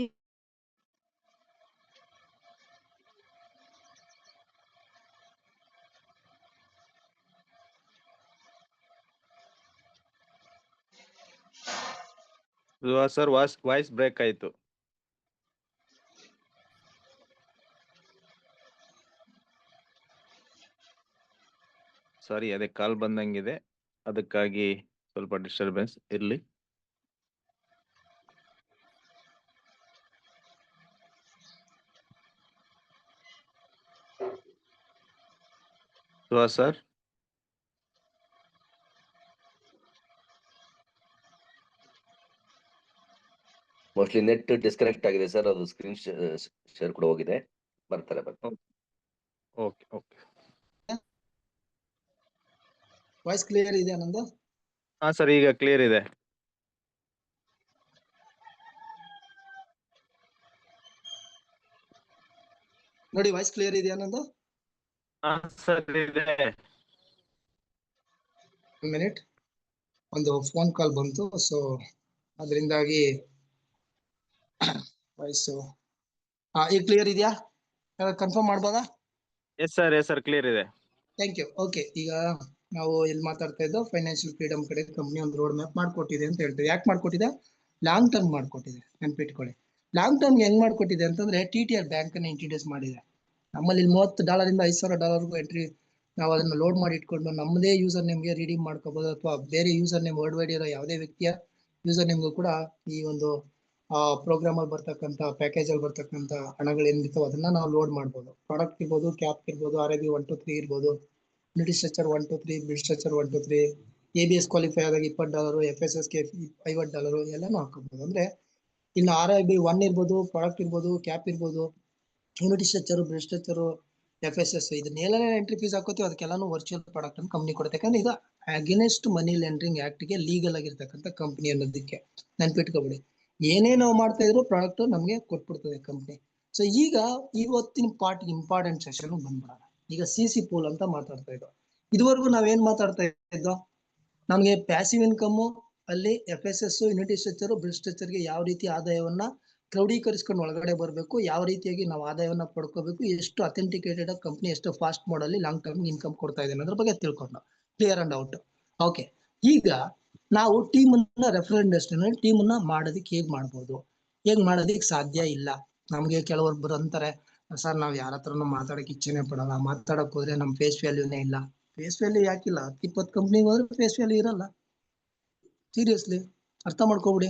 ಸರ್ ವಾಯ್ಸ್ ಬ್ರೇಕ್ ಆಯ್ತು. ಸಾರಿ, ಅದೇ ಕಾಲ್ ಬಂದಂಗಿದೆ, ಅದಕ್ಕಾಗಿ ಸ್ವಲ್ಪ ಡಿಸ್ಟರ್ಬೆನ್ಸ್ ಇರ್ಲಿ. ಸರ್ ಮೋಸ್ಟ್ಲಿ ನೆಟ್ ಡಿಸ್ಕನೆಕ್ಟ್ ಆಗಿದೆ ಸರ್. ಅದು ಸ್ಕ್ರೀನ್ ಶೇರ್ ಕೂಡ ಹೋಗಿದೆ. ಬರ್ತಾರೆ. ಓಕೆ. ವಾಯ್ಸ್ ಕ್ಲಿಯರ್ ಇದೆ ನಂದು? ಹಾ ಸರ್, ಈಗ ಕ್ಲಿಯರ್ ಇದೆ. ನೋಡಿ, ವಾಯ್ಸ್ ಕ್ಲಿಯರ್ ಇದೆಯಾ ನಂದು? ಹಾ ಸರ್ ಇದೆ. ಒಂದು ಮಿನಿಟ್, ಒಂದು ಫೋನ್ ಕಾಲ್ ಬಂತು, ಸೊ ಅದರಿಂದಾಗಿ ವಾಯ್ಸ್ ಈಗ ಕ್ಲಿಯರ್ ಇದೆಯಾ? ಕನ್ಫರ್ಮ್ ಮಾಡ್ಬೋದಾ? ಎಸ್ ಸರ್ ಕ್ಲಿಯರ್ ಇದೆ. Thank you. ಓಕೆ, ಈಗ ನಾವು ಇಲ್ಲಿ ಮಾತಾಡ್ತಾ ಇದ್ದೋ ಫೈನಾನ್ಷಿಯಲ್ ಫ್ರೀಡಮ್ ಕಡೆ ಕಂಪ್ನಿ ಒಂದು ರೋಡ್ ಮ್ಯಾಪ್ ಮಾಡ್ಕೊಟ್ಟಿದೆ ಅಂತ ಹೇಳ್ತೀವಿ. ಯಾಕೆ ಮಾಡ್ಕೊಟ್ಟಿದೆ? Long term ಮಾಡ್ಕೊಟ್ಟಿದೆ. ನೆನ್ಪಿಟ್ಕೊಳ್ಳಿ, ಲಾಂಗ್ ಟರ್ಮ್ ಹೆಂಗ್ ಮಾಡ್ಕೊಟ್ಟಿದೆ ಅಂತಂದ್ರೆ TTR ಬ್ಯಾಂಕ್ ಅನ್ನ ಇಂಟ್ರೊಡ್ಯೂಸ್ ಮಾಡಿದೆ. ನಮ್ಮಲ್ಲಿ $30 ಇಂದ $5,000 ಎಂಟ್ರಿ ನಾವು ಅದನ್ನ ಲೋಡ್ ಮಾಡಿ ಇಟ್ಕೊಂಡು ನಮ್ಮದೇ ಯೂಸರ್ ನೇಮ್ಗೆ ರೀಡೀಮ್ ಮಾಡ್ಕೋಬಹುದು, ಅಥವಾ ಬೇರೆ ಯೂಸರ್ ನೇಮ್ ವರ್ಲ್ಡ್ ವೈಡ್ ಇರೋ ಯಾವುದೇ ವ್ಯಕ್ತಿಯ ಯೂಸರ್ ನೇಮ್ಗೂ ಕೂಡ ಈ ಒಂದು ಪ್ರೋಗ್ರಾಮ್ ಅಲ್ಲಿ ಬರ್ತಕ್ಕಂಥ ಪ್ಯಾಕೇಜ್ ಅಲ್ಲಿ ಬರ್ತಕ್ಕಂಥ ಹಣಗಳು ಏನಿರ್ತಾವ ಅದನ್ನ ನಾವು ಲೋಡ್ ಮಾಡ್ಬೋದು. ಪ್ರಾಡಕ್ಟ್ ಇರ್ಬೋದು, ಕ್ಯಾಪ್ ಇರ್ಬೋದು, RIB 1 to 3 ಇರ್ಬೋದು, ಯೂನಿಟಿ ಸ್ಟ್ರಕ್ಚರ್ 1 to 3, ಬಿಡ್ ಸ್ಟ್ರಕ್ಚರ್ 1 to 3, ABS ಕ್ವಾಲಿಫೈ ಆದಾಗ $20, FSSಗೆ $50 ಎಲ್ಲಾನು ಹಾಕೋಬಹುದು. ಅಂದ್ರೆ ಇನ್ನು RIB 1 ಇರ್ಬೋದು, ಪ್ರಾಡಕ್ಟ್ ಇರ್ಬೋದು, ಕ್ಯಾಪ್ ಇರ್ಬೋದು, ಯೂನಿಟಿ ಸ್ಟ್ರಕ್ಚರ್, ಬಿಡ್ ಸ್ಟ್ರಕ್ಚರ್, FSS ಇದನ್ನೆಲ್ಲ ಎಂಟ್ರಿ ಫೀಸ್ ಹಾಕೋತೀವಿ. ಅದಕ್ಕೆಲ್ಲಾನು ವರ್ಚುವಲ್ ಪ್ರಾಡಕ್ಟ್ ಅನ್ನು ಕಂಪ್ನಿ ಕೊಡುತ್ತೆ. ಯಾಕಂದ್ರೆ ಇದು ಅಗೇನೆಸ್ಟ್ ಮನಿ ಲಾಂಡ್ರಿಂಗ್ ಆಕ್ಟ್ ಗೆ ಲೀಗಲ್ ಆಗಿರ್ತಕ್ಕಂಥ ಕಂಪ್ನಿ ಅನ್ನೋದಕ್ಕೆ ನೆನ್ಪಿಟ್ಕೊಬಿಡಿ. ಏನೇ ನಾವು ಮಾಡ್ತಾ ಇದ್ರು ಪ್ರಾಡಕ್ಟ್ ನಮ್ಗೆ ಕೊಟ್ಬಿಡ್ತದೆ ಕಂಪ್ನಿ. ಸೊ ಈಗ ಇವತ್ತಿನ ಇಂಪಾರ್ಟೆಂಟ್ ಸೆಷನ್ ಬಂದ್ಬಿಡೋಣ. ಈಗ CC ಪೂಲ್ ಅಂತ ಮಾತಾಡ್ತಾ ಇದ್ದೋ. ಇದುವರೆಗೂ ನಾವೇನ್ ಮಾತಾಡ್ತಾ ಇದ್ದೋ, ನಮ್ಗೆ ಪ್ಯಾಸಿವ್ ಇನ್ಕಮ್ ಅಲ್ಲಿ FSS, ಯೂನಿಟಿ ಸ್ಟ್ರಕ್ಚರ್, ಬಿಡ್ ಸ್ಟ್ರಕ್ಚರ್ಗೆ ಯಾವ ರೀತಿ ಆದಾಯವನ್ನ ಕ್ರೌಡೀಕರಿಸ್ಕೊಂಡು ಒಳಗಡೆ ಬರಬೇಕು, ಯಾವ ರೀತಿಯಾಗಿ ನಾವು ಆದಾಯವನ್ನ ಪಡ್ಕೋಬೇಕು, ಎಷ್ಟು ಅಥೆಂಟಿಕೇಟೆಡ್ ಕಂಪ್ನಿ ಎಷ್ಟು ಫಾಸ್ಟ್ ಮೋಡಲ್ಲಿ ಲಾಂಗ್ ಟರ್ಮ್ ಇನ್ಕಮ್ ಕೊಡ್ತಾ ಇದೆ ಅನ್ನೋದ್ರ ಬಗ್ಗೆ ತಿಳ್ಕೊಂಡು ಕ್ಲಿಯರ್ ಅಂಡ್ ಔಟ್. ಓಕೆ, ಈಗ ನಾವು ಟೀಮ್ ಅನ್ನ ರೆಫರಲ್ ಇಂಡಸ್ಟ್ರಿ ಟೀಮ್ ಅನ್ನ ಮಾಡೋದಕ್ಕೆ ಹೇಗ್ ಮಾಡೋದಕ್ಕೆ ಸಾಧ್ಯ ಇಲ್ಲ. ನಮ್ಗೆ ಕೆಲವೊಬ್ಬರು ಅಂತಾರೆ, ಸರ್ ನಾವ್ ಯಾರ ಹತ್ರನೂ ಮಾತಾಡಕ್ ಇಚ್ಛೆನೆ ಪಡಲ್ಲ, ಮಾತಾಡಕ್ ಹೋದ್ರೆ ನಮ್ ಫೇಸ್ ವ್ಯಾಲ್ಯೂನೇ ಇಲ್ಲ. ಫೇಸ್ ವ್ಯಾಲ್ಯೂ ಯಾಕಿಲ್ಲ? 20 ಕಂಪ್ನಿಗೆ ಹೋದ್ರೆ ಫೇಸ್ ವ್ಯಾಲ್ಯೂ ಇರಲ್ಲ. ಸೀರಿಯಸ್ಲಿ ಅರ್ಥ ಮಾಡ್ಕೊಬಿಡಿ.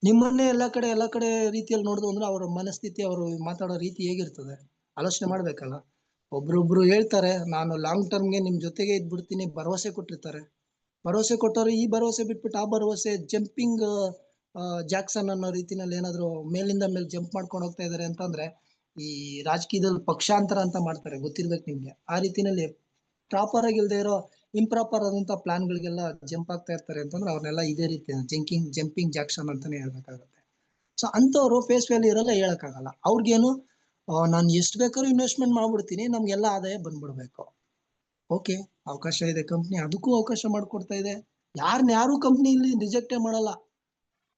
ನಿಮ್ಮನ್ನೇ ಎಲ್ಲಾ ಕಡೆ ರೀತಿಯಲ್ಲಿ ನೋಡಿದ್ರು ಅಂದ್ರೆ ಅವ್ರ ಮನಸ್ಥಿತಿ, ಅವರು ಮಾತಾಡೋ ರೀತಿ ಹೇಗಿರ್ತದೆ ಆಲೋಚನೆ ಮಾಡ್ಬೇಕಲ್ಲ. ಒಬ್ರೊಬ್ರು ಹೇಳ್ತಾರೆ, ನಾನು ಲಾಂಗ್ ಟರ್ಮ್ಗೆ ನಿಮ್ ಜೊತೆಗೆ ಇದ್ಬಿಡ್ತೀನಿ, ಭರವಸೆ ಕೊಟ್ಟಿರ್ತಾರೆ. ಭರವಸೆ ಕೊಟ್ಟವ್ರು ಈ ಭರವಸೆ ಬಿಟ್ಬಿಟ್ಟು ಆ ಭರವಸೆ ಜಂಪಿಂಗ್ ಜಾಕ್ಸನ್ ಅನ್ನೋ ರೀತಿನಲ್ಲಿ ಏನಾದ್ರು ಮೇಲಿಂದ ಮೇಲೆ ಜಂಪ್ ಮಾಡ್ಕೊಂಡು ಹೋಗ್ತಾ ಇದಾರೆ ಅಂತಂದ್ರೆ ಈ ರಾಜಕೀಯದಲ್ಲಿ ಪಕ್ಷಾಂತರ ಅಂತ ಮಾಡ್ತಾರೆ, ಗೊತ್ತಿರ್ಬೇಕು ನಿಮ್ಗೆ. ಆ ರೀತಿನಲ್ಲಿ ಪ್ರಾಪರ್ ಆಗಿ ಇಲ್ದೇ ಇರೋ ಇಂಪ್ರಾಪರ್ ಆದಂತ ಪ್ಲಾನ್ ಗಳಿಗೆಲ್ಲ ಜಂಪ್ ಆಗ್ತಾ ಇರ್ತಾರೆ ಅಂತಂದ್ರೆ ಅವ್ರನ್ನೆಲ್ಲ ಇದೇ ರೀತಿ ಜಂಪಿಂಗ್ ಜಾಕ್ಸನ್ ಅಂತಾನೆ ಹೇಳ್ಬೇಕಾಗುತ್ತೆ. ಸೊ ಅಂತವ್ರು ಫೇಸ್ ವ್ಯಾಲ್ಯೂ ಇರಲ್ಲ, ಹೇಳಕ್ಕಾಗಲ್ಲ. ಅವ್ರಿಗೇನು ನಾನು ಎಷ್ಟು ಬೇಕಾದ್ರೂ ಇನ್ವೆಸ್ಟ್ಮೆಂಟ್ ಮಾಡ್ಬಿಡ್ತೀನಿ, ನಮ್ಗೆಲ್ಲ ಆದಾಯ ಬಂದ್ಬಿಡ್ಬೇಕು. ಓಕೆ, ಅವಕಾಶ ಇದೆ, ಕಂಪ್ನಿ ಅದಕ್ಕೂ ಅವಕಾಶ ಮಾಡ್ಕೊಡ್ತಾ ಇದೆ. ಯಾರು ಕಂಪ್ನಿ ಇಲ್ಲಿ ರಿಜೆಕ್ಟೇ ಮಾಡಲ್ಲ.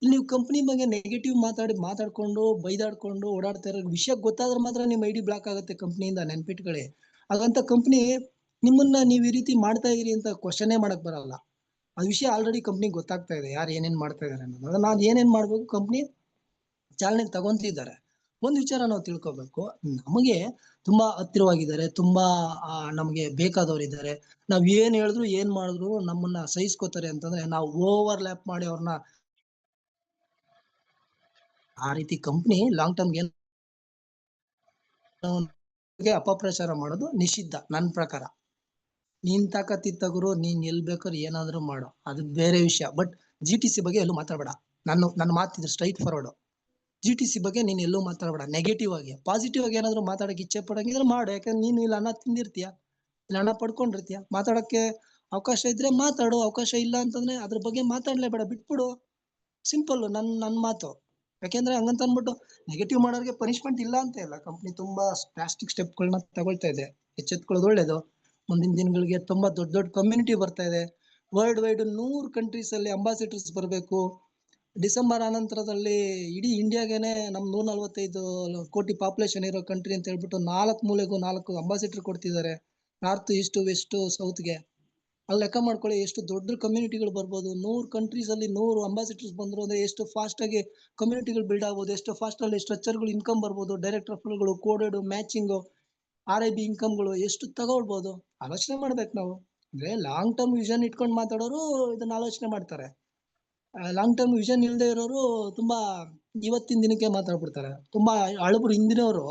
ಇಲ್ಲಿ ನೀವು ಕಂಪ್ನಿ ಬಗ್ಗೆ ನೆಗೆಟಿವ್ ಮಾತಾಡ್ಕೊಂಡು ಬೈದಾಡ್ಕೊಂಡು ಓಡಾಡ್ತಾ ಇರೋ ವಿಷಯ ಗೊತ್ತಾದ್ರೆ ಮಾತ್ರ ನಿಮ್ ಐಡಿ ಬ್ಲಾಕ್ ಆಗುತ್ತೆ ಕಂಪ್ನಿಯಿಂದ, ನೆನ್ಪಿಟ್ಕೊಳ್ಳಿ. ಹಾಗಂತ ಕಂಪ್ನಿ ನಿಮ್ಮನ್ನ ನೀವ್ ಈ ರೀತಿ ಮಾಡ್ತಾ ಇದೀರಿ ಅಂತ ಕ್ವಶನೇ ಮಾಡಕ್ ಬರಲ್ಲ. ಆ ವಿಷಯ ಆಲ್ರೆಡಿ ಕಂಪ್ನಿ ಗೊತ್ತಾಗ್ತಾ ಇದೆ, ಯಾರು ಏನೇನ್ ಮಾಡ್ತಾ ಇದಾರೆ ಅನ್ನೋದು. ಅದನ್ನ ನಾವ್ ಏನೇನ್ ಮಾಡ್ಬೇಕು, ಕಂಪ್ನಿ ಚಾಲನೆಗೆ ತಗೊಂತಿದ್ದಾರೆ. ಒಂದ್ ವಿಚಾರ ನಾವು ತಿಳ್ಕೊಬೇಕು, ನಮಗೆ ತುಂಬಾ ಹತ್ತಿರವಾಗಿದ್ದಾರೆ, ತುಂಬಾ ನಮ್ಗೆ ಬೇಕಾದವ್ರು ಇದ್ದಾರೆ. ನಾವ್ ಏನ್ ಹೇಳಿದ್ರು ಏನ್ ಮಾಡಿದ್ರು ನಮ್ಮನ್ನ ಸಹಿಸ್ಕೋತಾರೆ ಅಂತಂದ್ರೆ ನಾವು ಓವರ್ಲ್ಯಾಪ್ ಮಾಡಿ ಅವ್ರನ್ನ ಆ ರೀತಿ ಕಂಪ್ನಿ ಲಾಂಗ್ ಟರ್ಮ್ಗೆ ಅಪಪ್ರಚಾರ ಮಾಡೋದು ನಿಷಿದ್ಧ ನನ್ನ ಪ್ರಕಾರ. ನೀನ್ ತಾಕತ್ತಿತ್ತಗುರು, ನೀನ್ ಎಲ್ ಬೇಕಾದ್ರು ಏನಾದ್ರು ಮಾಡು, ಅದು ಬೇರೆ ವಿಷಯ. ಬಟ್ GTC ಬಗ್ಗೆ ಎಲ್ಲೂ ಮಾತಾಡಬೇಡ. ನನ್ನ ಮಾತಿದ್ರೆ ಸ್ಟ್ರೈಟ್ ಫಾರ್ವರ್ಡ್. GTC ಬಗ್ಗೆ ನೀನ್ ಎಲ್ಲೂ ಮಾತಾಡಬೇಡ ನೆಗೆಟಿವ್ ಆಗಿ. ಪಾಸಿಟಿವ್ ಆಗಿ ಏನಾದ್ರು ಮಾತಾಡಕ್ಕೆ ಇಚ್ಛೆ ಪಡಂಗಿದ್ರೆ ಮಾಡು, ಯಾಕಂದ್ರೆ ನೀನು ಇಲ್ಲಿ ಹಣ ತಿಂದಿರ್ತೀಯ, ಇಲ್ಲಿ ಹಣ ಪಡ್ಕೊಂಡಿರ್ತೀಯ. ಮಾತಾಡಕ್ಕೆ ಅವಕಾಶ ಇದ್ರೆ ಮಾತಾಡು, ಅವಕಾಶ ಇಲ್ಲ ಅಂತಂದ್ರೆ ಅದ್ರ ಬಗ್ಗೆ ಮಾತಾಡ್ಲೇಬೇಡ, ಬಿಟ್ಬಿಡು. ಸಿಂಪಲ್ ನನ್ ಮಾತು. ಯಾಕೆಂದ್ರೆ ಹಂಗಂತ ಅನ್ಬಿಟ್ಟು ನೆಗೆಟಿವ್ ಮಾಡೋರಿಗೆ ಪನಿಷ್ಮೆಂಟ್ ಇಲ್ಲ ಅಂತ ಇಲ್ಲ. ಕಂಪ್ನಿ ತುಂಬಾ ಡ್ರಾಸ್ಟಿಕ್ ಸ್ಟೆಪ್ಗಳನ್ನ ತಗೊಳ್ತಾ ಇದೆ, ಎಚ್ಚೆತ್ಕೊಳ್ಳೋದು ಒಳ್ಳೇದು. ಮುಂದಿನ ದಿನಗಳಿಗೆ ತುಂಬಾ ದೊಡ್ಡ ದೊಡ್ಡ ಕಮ್ಯುನಿಟಿ ಬರ್ತಾ ಇದೆ. ವರ್ಲ್ಡ್ ವೈಡ್ 100 ಕಂಟ್ರೀಸ್ ಅಲ್ಲಿ ಅಂಬಾಸಿಡರ್ಸ್ ಬರಬೇಕು. ಡಿಸೆಂಬರ್ ಆನಂತರದಲ್ಲಿ ಇಡೀ ಇಂಡಿಯಾಗೆನೆ ನಮ್ 145 ಕೋಟಿ ಪಾಪ್ಯುಲೇಷನ್ ಇರೋ ಕಂಟ್ರಿ ಅಂತ ಹೇಳ್ಬಿಟ್ಟು 4 ಮೂಲೆಗೂ 4 ಅಂಬಾಸಿಡರ್ ಕೊಡ್ತಿದ್ದಾರೆ. ನಾರ್ತ್, ಈಸ್ಟ್, ವೆಸ್ಟ್, ಸೌತ್ಗೆ. ಅಲ್ಲಿ ಲೆಕ್ಕ ಮಾಡ್ಕೊಳ್ಳಿ ಎಷ್ಟು ದೊಡ್ಡ ಕಮ್ಯುನಿಟಿಗಳು ಬರ್ಬೋದು. 100 ಕಂಟ್ರೀಸ್ ಅಲ್ಲಿ 100 ಅಂಬಾಸಿಡರ್ಸ್ ಬಂದ್ರು ಅಂದ್ರೆ ಎಷ್ಟು ಫಾಸ್ಟ್ ಆಗಿ ಕಮ್ಯುನಿಟಿಗಳು ಬಿಲ್ಡ್ ಆಗ್ಬೋದು, ಎಷ್ಟು ಫಾಸ್ಟ್ ಅಲ್ಲಿ ಸ್ಟ್ರಕ್ಚರ್ಗಳು ಇನ್ಕಮ್ ಬರ್ಬೋದು, ಡೈರೆಕ್ಟ್ ರೆಫರಲ್ಗಳು, ಕೋಡೆಡ್ ಮ್ಯಾಚಿಂಗ್, RIB ಇನ್ಕಮ್ಗಳು ಎಷ್ಟು ತಗೊಳ್ಬೋದು. ಆಲೋಚನೆ ಮಾಡ್ಬೇಕು ನಾವು. ಅಂದ್ರೆ ಲಾಂಗ್ ಟರ್ಮ್ ವಿಷನ್ ಇಟ್ಕೊಂಡು ಮಾತಾಡೋರು ಇದನ್ನ ಆಲೋಚನೆ ಮಾಡ್ತಾರೆ. ಲಾಂಗ್ ಟರ್ಮ್ ವಿಷನ್ ಇಲ್ಲದೆ ಇರೋರು ತುಂಬಾ ಇವತ್ತಿನ ದಿನಕ್ಕೆ ಮಾತಾಡ್ಬಿಡ್ತಾರೆ. ತುಂಬಾ ಹಳಬರು ಹಿಂದಿನವರು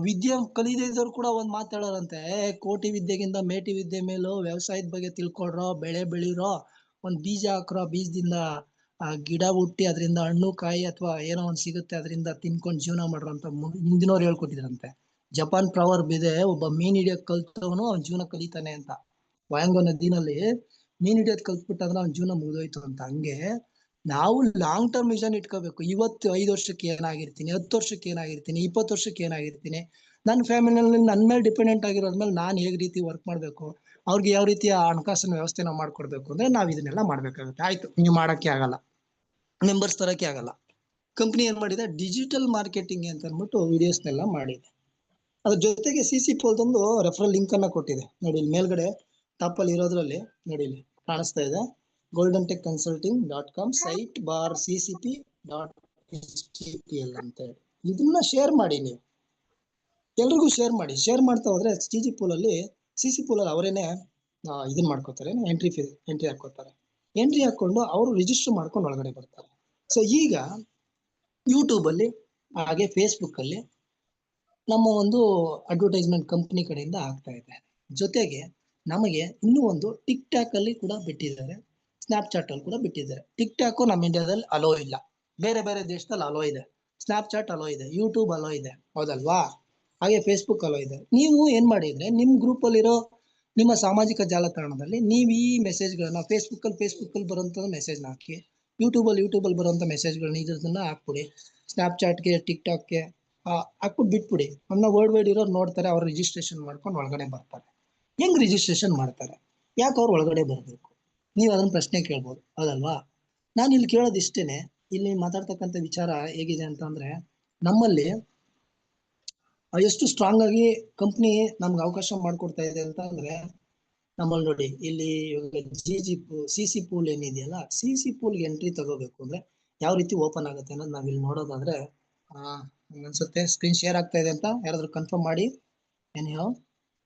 ವಿದ್ಯೆ ಕಲಿಯದೇ ಇದ್ದವ್ರು ಕೂಡ ಒಂದ್ ಮಾತಾಡೋರಂತೆ, ಕೋಟಿ ವಿದ್ಯೆಗಿಂತ ಮೇಟಿ ವಿದ್ಯೆ ಮೇಲೂ, ವ್ಯವಸಾಯದ ಬಗ್ಗೆ ತಿಳ್ಕೊಡ್ರೋ, ಬೆಳೆ ಬೆಳೀರೋ, ಒಂದ್ ಬೀಜ ಹಾಕ್ರೋ, ಬೀಜದಿಂದ ಗಿಡ ಹುಟ್ಟಿ ಅದರಿಂದ ಹಣ್ಣು ಕಾಯಿ ಅಥವಾ ಏನೋ ಒಂದ್ ಸಿಗುತ್ತೆ, ಅದರಿಂದ ತಿನ್ಕೊಂಡು ಜೀವನ ಮಾಡ್ರೋ ಅಂತ ಹಿಂದಿನವ್ರು ಹೇಳ್ಕೊಟ್ಟಿದ್ರಂತೆ. ಜಪಾನ್ ಪ್ರವರ್ಬ್ ಇದೆ, ಒಬ್ಬ ಮೀನ್ ಹಿಡಿಯಕ್ ಕಲ್ತವನು ಅವ್ನ ಜೀವನ ಕಲಿತಾನೆ ಅಂತ. ವಾಯಾಂಗೋ ನದಿನಲ್ಲಿ ಮೀನ್ ಹಿಡಿಯೋದ್ ಕಲ್ತ್ಬಿಟ್ಟಾದ್ರೆ ಅವ್ನ ಜೀವನ ಮುಗಿದೋಯ್ತು ಅಂತ. ಹಂಗೆ ನಾವು ಲಾಂಗ್ ಟರ್ಮ್ ವಿಷನ್ ಇಟ್ಕೋಬೇಕು. ಇವತ್ತು 5 ವರ್ಷಕ್ಕೆ ಏನಾಗಿರ್ತೀನಿ, 10 ವರ್ಷಕ್ಕೆ ಏನಾಗಿರ್ತೀನಿ, 20 ವರ್ಷಕ್ಕೆ ಏನಾಗಿರ್ತೀನಿ, ನನ್ನ ಫ್ಯಾಮಿಲಿನಲ್ಲಿ ನನ್ನ ಮೇಲೆ ಡಿಪೆಂಡೆಂಟ್ ಆಗಿರೋದ್ಮೇಲೆ ನಾನು ಹೇಗ್ ರೀತಿ ವರ್ಕ್ ಮಾಡ್ಬೇಕು, ಅವ್ರಿಗೆ ಯಾವ ರೀತಿಯ ಹಣಕಾಸಿನ ವ್ಯವಸ್ಥೆ ನಾವು ಮಾಡ್ಕೊಡ್ಬೇಕು ಅಂದ್ರೆ ನಾವ್ ಇದನ್ನೆಲ್ಲ ಮಾಡ್ಬೇಕಾಗುತ್ತೆ. ಆಯ್ತು, ನೀವು ಮಾಡಕ್ಕೆ ಆಗಲ್ಲ, ಮೆಂಬರ್ಸ್ ತರಕ್ಕೆ ಆಗಲ್ಲ. ಕಂಪ್ನಿ ಏನ್ ಮಾಡಿದೆ, ಡಿಜಿಟಲ್ ಮಾರ್ಕೆಟಿಂಗ್ ಅಂತ ಅಂದ್ಬಿಟ್ಟು ವಿಡಿಯೋಸ್ನೆಲ್ಲ ಮಾಡಿದೆ. ಅದ್ರ ಜೊತೆಗೆ CC ಪೋಲ್ದೊಂದು ರೆಫರಲ್ ಲಿಂಕ್ ಅನ್ನ ಕೊಟ್ಟಿದೆ ನೋಡಿ. ಇಲ್ಲಿ ಮೇಲ್ಗಡೆ ಟಾಪ್ ಅಲ್ಲಿ ಇರೋದ್ರಲ್ಲಿ ನೋಡಿ, ಇಲ್ಲಿ ಕಾಣಿಸ್ತಾ ಇದೆ, goldenTechConsulting.com /CCP.htpl ಅಂತ ಹೇಳಿ. ಇದನ್ನ ಶೇರ್ ಮಾಡಿ, ನೀವು ಎಲ್ರಿಗೂ ಶೇರ್ ಮಾಡಿ. ಶೇರ್ ಮಾಡ್ತಾ ಹೋದ್ರೆ CC ಪೋಲ್ ಅಲ್ಲಿ ಅವರೇನೆ ಇದನ್ನ ಮಾಡ್ಕೋತಾರೆ, ಎಂಟ್ರಿ ಹಾಕೋತಾರೆ. ಎಂಟ್ರಿ ಹಾಕೊಂಡು ಅವರು ರಿಜಿಸ್ಟರ್ ಮಾಡ್ಕೊಂಡು ಒಳಗಡೆ ಬರ್ತಾರೆ. ಸೊ ಈಗ ಯೂಟ್ಯೂಬ್ ಅಲ್ಲಿ ಹಾಗೆ ಫೇಸ್ಬುಕ್ ಅಲ್ಲಿ ನಮ್ಮ ಒಂದು ಅಡ್ವರ್ಟೈಸ್ಮೆಂಟ್ ಕಂಪ್ನಿ ಕಡೆಯಿಂದ ಆಗ್ತಾ ಇದೆ. ಜೊತೆಗೆ ನಮಗೆ ಇನ್ನೂ ಒಂದು ಟಿಕ್ ಟಾಕ್ ಅಲ್ಲಿ ಕೂಡ ಬಿಟ್ಟಿದ್ದಾರೆ, ಸ್ನ್ಯಾಪ್ಚಾಟ್ ಅಲ್ಲಿ ಕೂಡ ಬಿಟ್ಟಿದ್ದಾರೆ. ಟಿಕ್ ಟಾಕ್ ನಮ್ಮ ಇಂಡಿಯಾದಲ್ಲಿ ಅಲೋ ಇಲ್ಲ, ಬೇರೆ ಬೇರೆ ದೇಶದಲ್ಲಿ ಅಲೋ ಇದೆ. ಸ್ನ್ಯಾಪ್ಚಾಟ್ ಅಲೋ ಇದೆ, ಯೂಟ್ಯೂಬ್ ಅಲೋ ಇದೆ, ಹೌದಲ್ವಾ? ಹಾಗೆ ಫೇಸ್ಬುಕ್ ಅಲೋ ಇದೆ. ನೀವು ಏನ್ ಮಾಡಿದ್ರೆ ನಿಮ್ ಗ್ರೂಪ್ ಅಲ್ಲಿರೋ ನಿಮ್ಮ ಸಾಮಾಜಿಕ ಜಾಲತಾಣದಲ್ಲಿ ನೀವು ಈ ಮೆಸೇಜ್ಗಳನ್ನ ಫೇಸ್ಬುಕ್ ಅಲ್ಲಿ ಬರುವಂತ ಮೆಸೇಜ್ನ ಹಾಕಿ, ಯೂಟ್ಯೂಬ್ ಅಲ್ಲಿ ಬರುವಂತ ಮೆಸೇಜ್ಗಳನ್ನ ಇದನ್ನ ಹಾಕ್ಬಿಡಿ. ಸ್ನ್ಯಾಪ್ಚಾಟ್ಗೆ, ಟಿಕ್ ಟಾಕ್ಗೆ ಹಾಕ್ಬಿಟ್ಟು ಬಿಟ್ಬಿಡಿ. ಅವನ್ನ ವರ್ಲ್ಡ್ ವೈಡ್ ಇರೋರು ನೋಡ್ತಾರೆ, ಅವ್ರು ರಿಜಿಸ್ಟ್ರೇಷನ್ ಮಾಡ್ಕೊಂಡು ಒಳಗಡೆ ಬರ್ತಾರೆ. ಹೆಂಗ್ ರಿಜಿಸ್ಟ್ರೇಷನ್ ಮಾಡ್ತಾರೆ, ಯಾಕೆ ಅವ್ರು ಒಳಗಡೆ ಬರ್ಬೇಕು, ನೀವು ಅದನ್ನ ಪ್ರಶ್ನೆ ಕೇಳ್ಬೋದು, ಹೌದಲ್ವಾ? ನಾನು ಇಲ್ಲಿ ಕೇಳೋದು ಇಷ್ಟೇನೆ. ಇಲ್ಲಿ ಮಾತಾಡ್ತಕ್ಕಂಥ ವಿಚಾರ ಹೇಗಿದೆ ಅಂತಂದ್ರೆ, ನಮ್ಮಲ್ಲಿ ಎಷ್ಟು ಸ್ಟ್ರಾಂಗ್ ಆಗಿ ಕಂಪ್ನಿ ನಮ್ಗೆ ಅವಕಾಶ ಮಾಡ್ಕೊಡ್ತಾ ಇದೆ ಅಂತ ಅಂದ್ರೆ, ನಮ್ಮಲ್ಲಿ ನೋಡಿ, ಇಲ್ಲಿ CC ಪೂಲ್ ಏನಿದೆಯಲ್ಲ, CC ಪೂಲ್ಗೆ ಎಂಟ್ರಿ ತಗೋಬೇಕು ಅಂದ್ರೆ ಯಾವ ರೀತಿ ಓಪನ್ ಆಗುತ್ತೆ ಅನ್ನೋದು ನಾವ್ ಇಲ್ಲಿ ನೋಡೋದಾದ್ರೆ, ಅನ್ಸುತ್ತೆ ಸ್ಕ್ರೀನ್ ಶೇರ್ ಆಗ್ತಾ ಇದೆ ಅಂತ, ಯಾರಾದ್ರೂ ಕನ್ಫರ್ಮ್ ಮಾಡಿ. ಏನ್ಯೋ